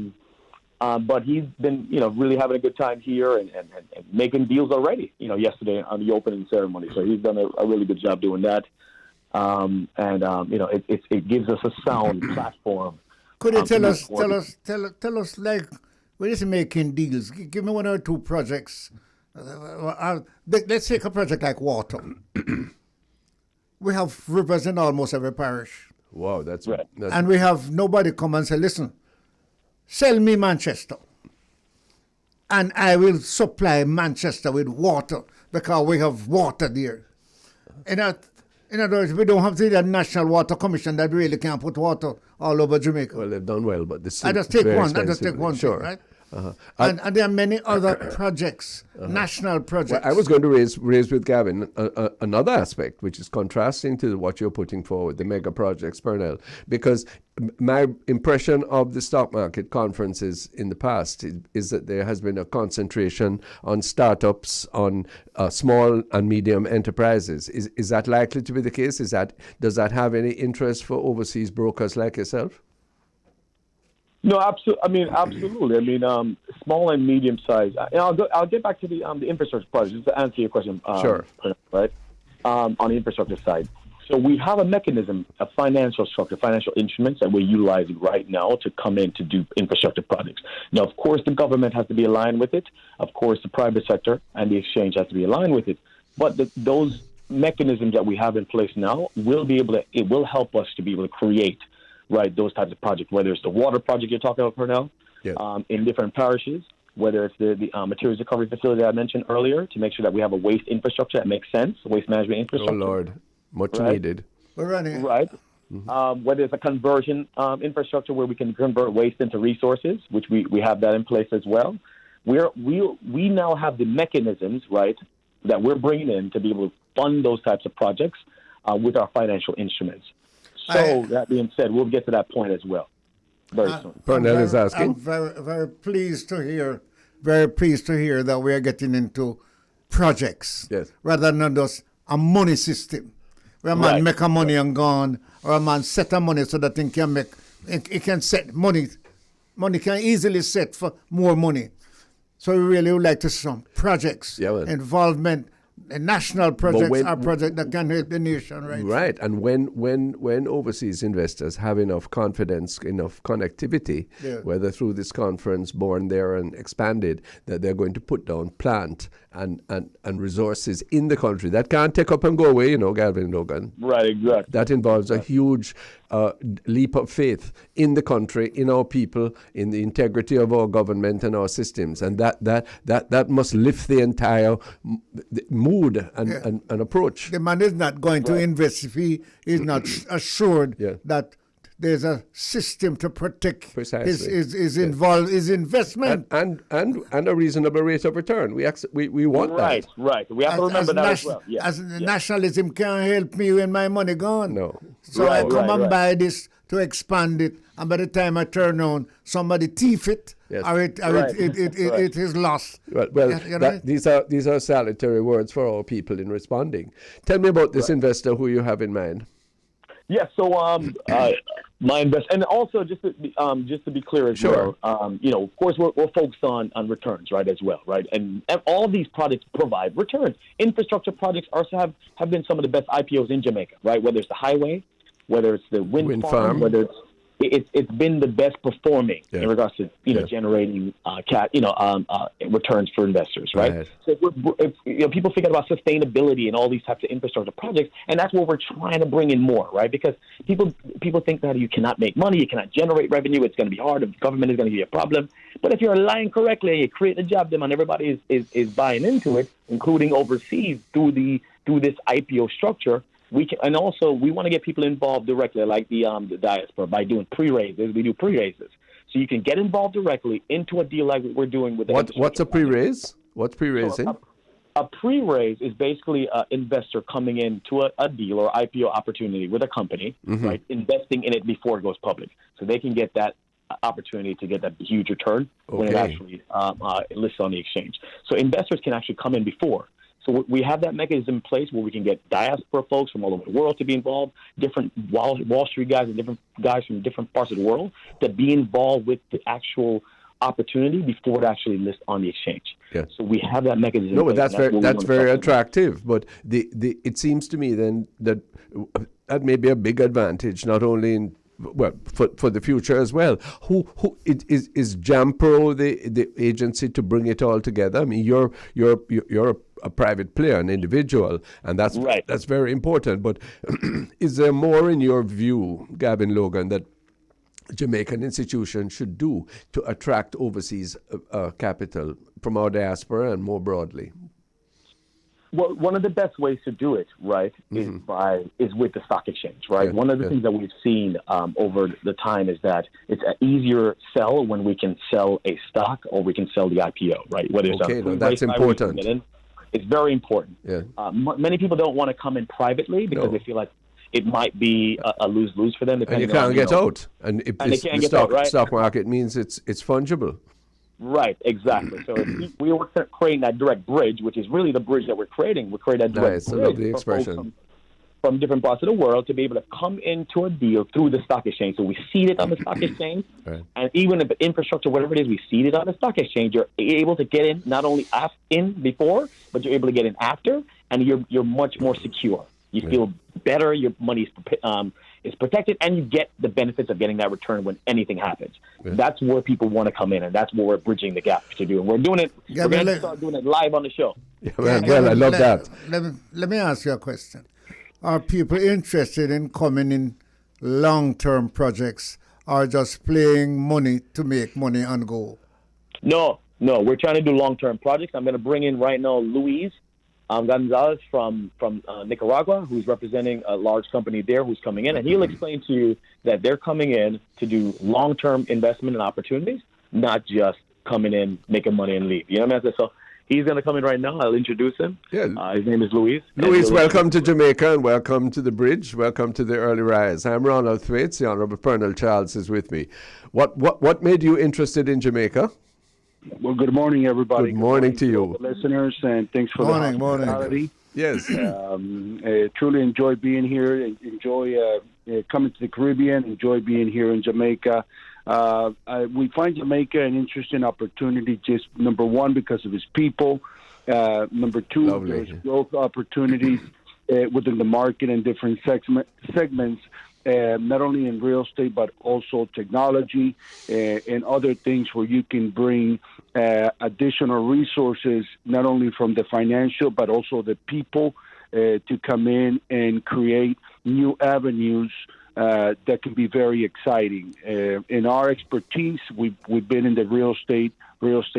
But he's been, really having a good time here and making deals already, yesterday on the opening ceremony. So he's done a really good job doing that. It gives us a sound platform. Could you tell us, like, when you're making deals, give me one or two projects. Let's take a project like water. We have rivers in almost every parish. Wow, that's right. And we have nobody come and say, listen, sell me Manchester, and I will supply Manchester with water because we have water there. In other words, we don't have the National Water Commission that really can put water all over Jamaica. Well, they've done well, but this I just take one. Sure. Thing, right? And there are many other projects, national projects. Well, I was going to raise with Gavin another aspect, which is contrasting to what you're putting forward, the mega projects, Pearnel, because my impression of the stock market conferences in the past is that there has been a concentration on startups, on small and medium enterprises. Is that likely to be the case? Does that have any interest for overseas brokers like yourself? No, absolutely. Absolutely. Small and medium size. I'll get back to the infrastructure project just to answer your question. Sure. Right. On the infrastructure side, so we have a mechanism, a financial structure, financial instruments that we're utilizing right now to come in to do infrastructure projects. Now, of course, the government has to be aligned with it. Of course, the private sector and the exchange has to be aligned with it. But those mechanisms that we have in place now it will help us to be able to create. Right, those types of projects, whether it's the water project you're talking about, Pearnel, in different parishes, whether it's the materials recovery facility I mentioned earlier, to make sure that we have a waste infrastructure that makes sense, waste management infrastructure. Oh, Lord, much needed. We're running. Right. Mm-hmm. Whether it's a conversion infrastructure where we can convert waste into resources, which we have that in place as well. We now have the mechanisms, right, that we're bringing in to be able to fund those types of projects with our financial instruments. So that being said, we'll get to that point as well very soon. Pearnel is asking. I'm very, very pleased to hear that we are getting into projects rather than just a money system where a man make a money and gone, or a man set a money so that it can set money. Money can easily set for more money. So we really would like to see some projects, involvement. National projects are projects that can help the nation, right? Right, and when overseas investors have enough confidence, enough connectivity, whether through this conference, born there and expanded, that they're going to put down plant and resources in the country. That can't take up and go away, Gavin Logan. Right, exactly. That involves a huge leap of faith in the country, in our people, in the integrity of our government and our systems, and that must lift the entire mood and approach. The man is not going to invest if he is not assured that there's a system to protect his investment and a reasonable rate of return. We want that. Right. We have to remember that as well. As nationalism can't help me when my money gone. No. So I come and buy this to expand it, and by the time I turn on, somebody thief it, or it is lost. Well, these are salutary words for our people in responding. Tell me about this investor who you have in mind. Yeah, so my and also just to be clear as well, of course we're focused on returns, right, as well, right, and all these projects provide returns. Infrastructure projects also have been some of the best IPOs in Jamaica, right? Whether it's the highway, whether it's the wind farm, whether it's been the best performing in regards to generating returns for investors, right? So if people think about sustainability and all these types of infrastructure projects, and that's what we're trying to bring in more, right? Because people think that you cannot make money, you cannot generate revenue, it's going to be hard, the government is going to be a problem. But if you're aligned correctly and you create a job demand, everybody is buying into it, including overseas through this IPO structure. We want to get people involved directly, like the diaspora, by doing pre-raises. We do pre-raises, so you can get involved directly into a deal like we're doing with. What's a pre-raise? What's pre-raising? A pre-raise is basically an investor coming into a deal or IPO opportunity with a company, right, investing in it before it goes public. So they can get that opportunity to get that huge return when it actually lists on the exchange. So investors can actually come in before. So we have that mechanism in place where we can get diaspora folks from all over the world to be involved, different Wall Street guys and different guys from different parts of the world to be involved with the actual opportunity before it actually lists on the exchange. Yeah. So we have that mechanism. No, but that's very attractive. But it seems to me then that may be a big advantage, not only for the future as well. Who is Jampro the agency to bring it all together? I mean, you're a private player, an individual, and that's right. That's very important. But is there more, in your view, Gavin Logan, that Jamaican institutions should do to attract overseas capital from our diaspora and more broadly? Well, one of the best ways to do it, right, is with the stock exchange, right? Yeah, one of the things that we've seen over the time is that it's an easier sell when we can sell a stock or we can sell the IPO, right? Whether it's that's important. It's very important. Yeah. Many people don't want to come in privately because they feel like it might be a lose-lose for them. And you can't get out. And the stock market means it's fungible. Right, exactly. So if we were creating that direct bridge, which is really the bridge that we're creating. We're creating that direct bridge lovely expression. From different parts of the world to be able to come into a deal through the stock exchange. So we seed it on the stock exchange, and even if the infrastructure, whatever it is, we seed it on the stock exchange. You're able to get in not only in before, but you're able to get in after, and you're much more secure. You feel better. Your money is protected, and you get the benefits of getting that return when anything happens. Yeah. That's where people want to come in, and that's where we're bridging the gap to do. And we're doing it. We're going to start doing it live on the show. Yeah, well, I love that. Let me ask you a question. Are people interested in coming in long-term projects or just playing money to make money and go? No. We're trying to do long-term projects. I'm going to bring in right now Luis Gonzalez from Nicaragua, who's representing a large company there who's coming in, and he'll explain to you that they're coming in to do long-term investment and opportunities, not just coming in, making money and leave. You know what I mean? So he's going to come in right now. I'll introduce him. Yeah. His name is Luis. Luis, welcome to Jamaica and welcome to the bridge. Welcome to the Early Rise. I'm Ronnie Thwaites. The Honorable Pearnel Charles is with me. What made you interested in Jamaica? Well, good morning, everybody. Good morning to you, listeners, and thanks for the hospitality. Yes, truly enjoy being here. Enjoy coming to the Caribbean. Enjoy being here in Jamaica. We find Jamaica an interesting opportunity. Just number one, because of its people. Number two, there's growth opportunities within the market and different segments. Not only in real estate, but also technology and other things where you can bring additional resources, not only from the financial, but also the people to come in and create new avenues that can be very exciting. In our expertise, we've been in the real estate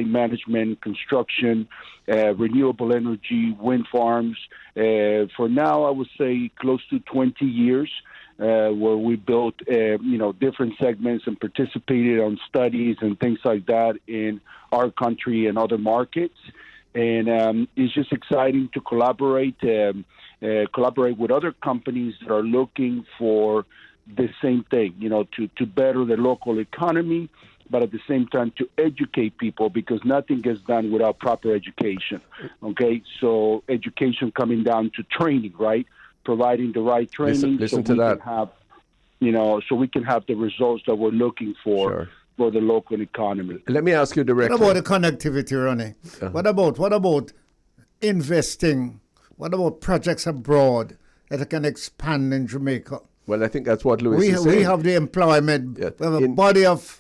management, construction, renewable energy, wind farms. For now, I would say close to 20 years. Where we built, different segments and participated on studies and things like that in our country and other markets. And it's just exciting to collaborate with other companies that are looking for the same thing, to better the local economy, but at the same time to educate people, because nothing gets done without proper education. Okay, so education coming down to training, right? Providing the right training so we can have the results that we're looking for for the local economy. Let me ask you directly. What about the connectivity, Ronnie? What about investing? What about projects abroad that can expand in Jamaica? Well, I think that's what Luis is saying. We have the employment. We have a body of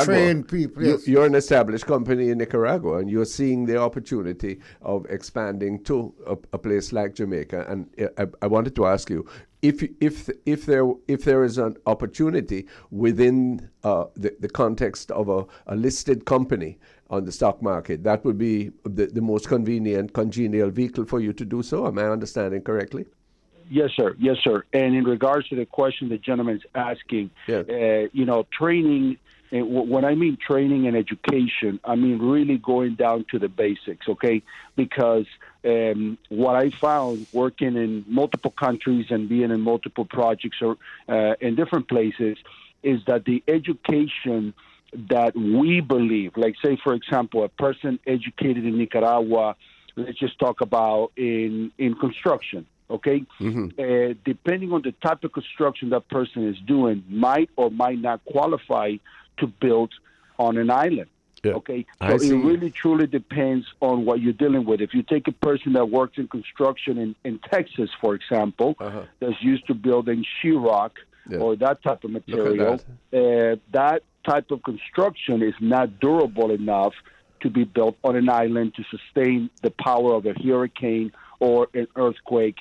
trained people. Yes. You're an established company in Nicaragua, and you're seeing the opportunity of expanding to a place like Jamaica. And I wanted to ask you, if there is an opportunity within the context of a listed company on the stock market, that would be the most convenient, congenial vehicle for you to do so. Am I understanding correctly? Yes, sir. Yes, sir. And in regards to the question the gentleman's asking, training, and when I mean training and education, I mean really going down to the basics, okay? Because what I found working in multiple countries and being in multiple projects or in different places is that the education that we believe, like say, for example, a person educated in Nicaragua, let's just talk about in construction, okay? Mm-hmm. Depending on the type of construction that person is doing, might or might not qualify to build on an island. Yeah. Okay, so it really truly depends on what you're dealing with. If you take a person that works in construction in Texas, for example, that's used to building sheetrock or that type of material, that type of construction is not durable enough to be built on an island to sustain the power of a hurricane or an earthquake.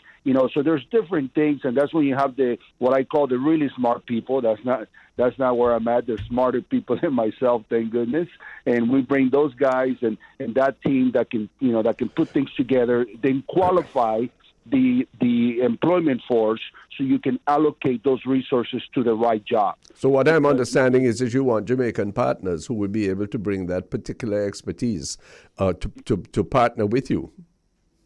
So there's different things, and that's when you have what I call the really smart people. That's not where I'm at. There's smarter people than myself, thank goodness. And we bring those guys and that team that can put things together, then qualify the employment force so you can allocate those resources to the right job. So what I'm understanding is that you want Jamaican partners who will be able to bring that particular expertise to partner with you.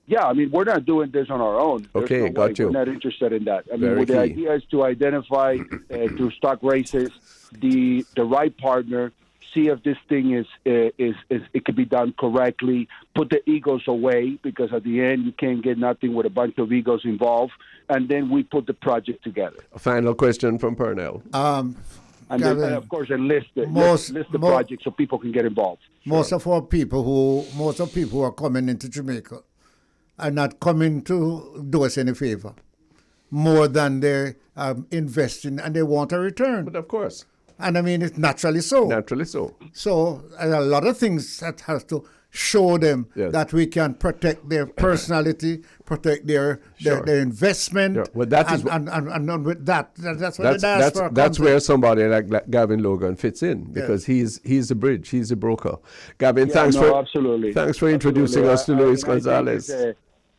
Yeah, I mean, we're not doing this on our own. Okay, got you. We're not interested in that. I mean, the idea is to identify through stock races the right partner, see if this thing is it can be done correctly, put the egos away, because at the end you can't get nothing with a bunch of egos involved, and then we put the project together. A final question from Pearnel. And then, of course, list the project so people can get involved. Most of people who are coming into Jamaica are not coming to do us any favor more than they're investing, and they want a return. But of course. And I mean, it's naturally so. Naturally so. So a lot of things that has to show them that we can protect their personality, protect their investment. Yeah. Well, that is and with that's what the diaspora that's where somebody like Gavin Logan fits in, because he's a bridge, he's a broker. Gavin, thanks for introducing us to Luis Gonzalez.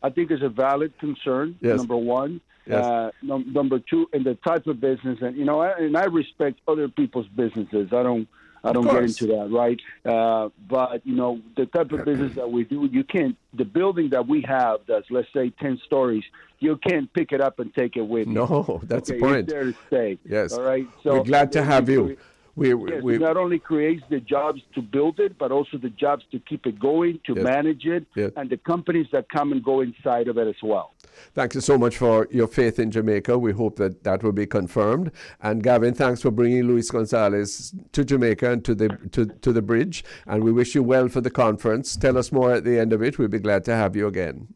I think it's a valid concern. Yes. Number one. Yes. Number two, in the type of business, and I respect other people's businesses. I don't get into that, right? But the type of business that we do, you can't. The building that we have, that's let's say 10 stories, you can't pick it up and take it with you. No, that's the point. It's there to stay. Yes. All right. So we're glad to have you. It not only creates the jobs to build it, but also the jobs to keep it going, to manage it, and the companies that come and go inside of it as well. Thank you so much for your faith in Jamaica. We hope that will be confirmed. And Gavin, thanks for bringing Luis Gonzalez to Jamaica and to the bridge. And we wish you well for the conference. Tell us more at the end of it. We'll be glad to have you again.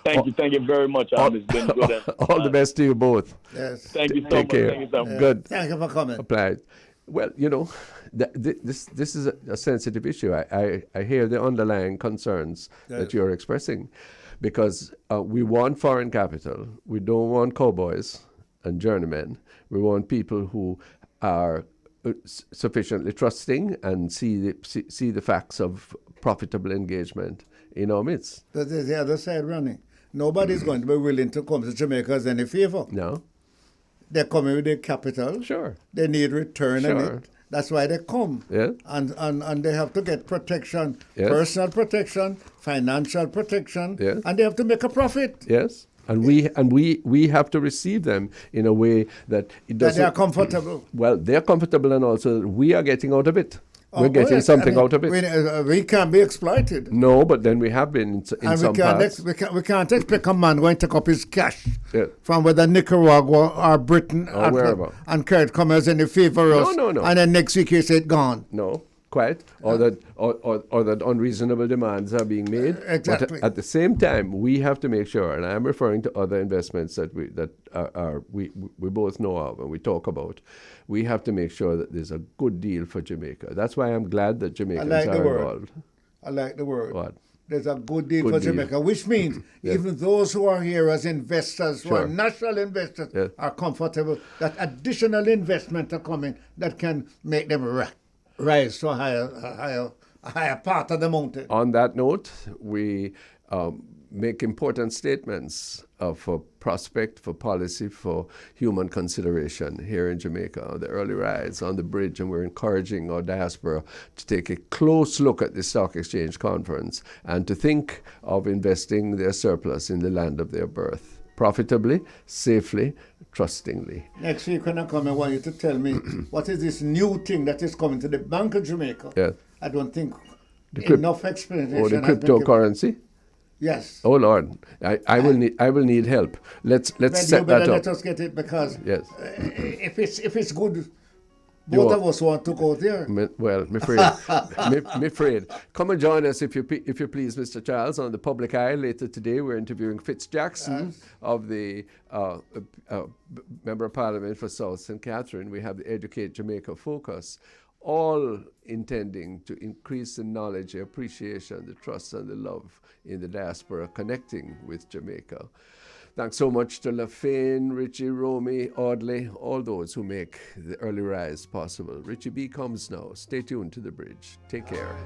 Thank you very much. It's been good. All the best to you both. Yes. Thank you so Take much. care. Thank you so much. Good. Thank you for coming. Applied. Well, this is a sensitive issue. I hear the underlying concerns that you're expressing, because we want foreign capital. We don't want cowboys and journeymen. We want people who are sufficiently trusting and see the facts of profitable engagement in our midst. That's the other side, Ronnie. Nobody's going to be willing to come to Jamaica as any favor. No. They're coming with their capital. Sure. They need return on it. That's why they come. Yeah. And they have to get protection, personal protection, financial protection, and they have to make a profit. Yes. And we have to receive them in a way that it doesn't. That they are comfortable. Well, they're comfortable, and also we are getting out of it. We're getting something out of it. We can't be exploited. No, but then we have been in some parts. We can't expect a man going to take up his cash from whether Nicaragua or Britain or wherever, and can't come as any favor us. No. And then next week he said gone. No, quite. Or that unreasonable demands are being made. Exactly. But at the same time, we have to make sure, and I'm referring to other investments that we both know of and we talk about. We have to make sure that there's a good deal for Jamaica. That's why I'm glad that Jamaicans are involved. I like the word. What? There's a good deal for Jamaica, which means even those who are here as investors, who are national investors, are comfortable that additional investment are coming that can make them rise to a higher part of the mountain. On that note, we make important statements for prospect, for policy, for human consideration here in Jamaica. The early rise on the bridge, and we're encouraging our diaspora to take a close look at the Stock Exchange Conference and to think of investing their surplus in the land of their birth, profitably, safely, trustingly. Next week when I come, I want you to tell me what is this new thing that is coming to the Bank of Jamaica. Yeah. I don't think enough explanation. Or the cryptocurrency? Yes. Oh Lord, I will need help. Let's set that up. Let us get it, because yes. If it's good, both of us want to go there. Well, I'm afraid. Come and join us if you please, Mr. Charles, on the Public Eye later today. We're interviewing Fitz Jackson of the Member of Parliament for South St. Catherine. We have the Educate Jamaica focus, all intending to increase the knowledge, the appreciation, the trust, and the love in the diaspora, connecting with Jamaica. Thanks so much to LaFane, Richie, Romy, Audley, all those who make the early rise possible. Richie B comes now. Stay tuned to the bridge. Take care.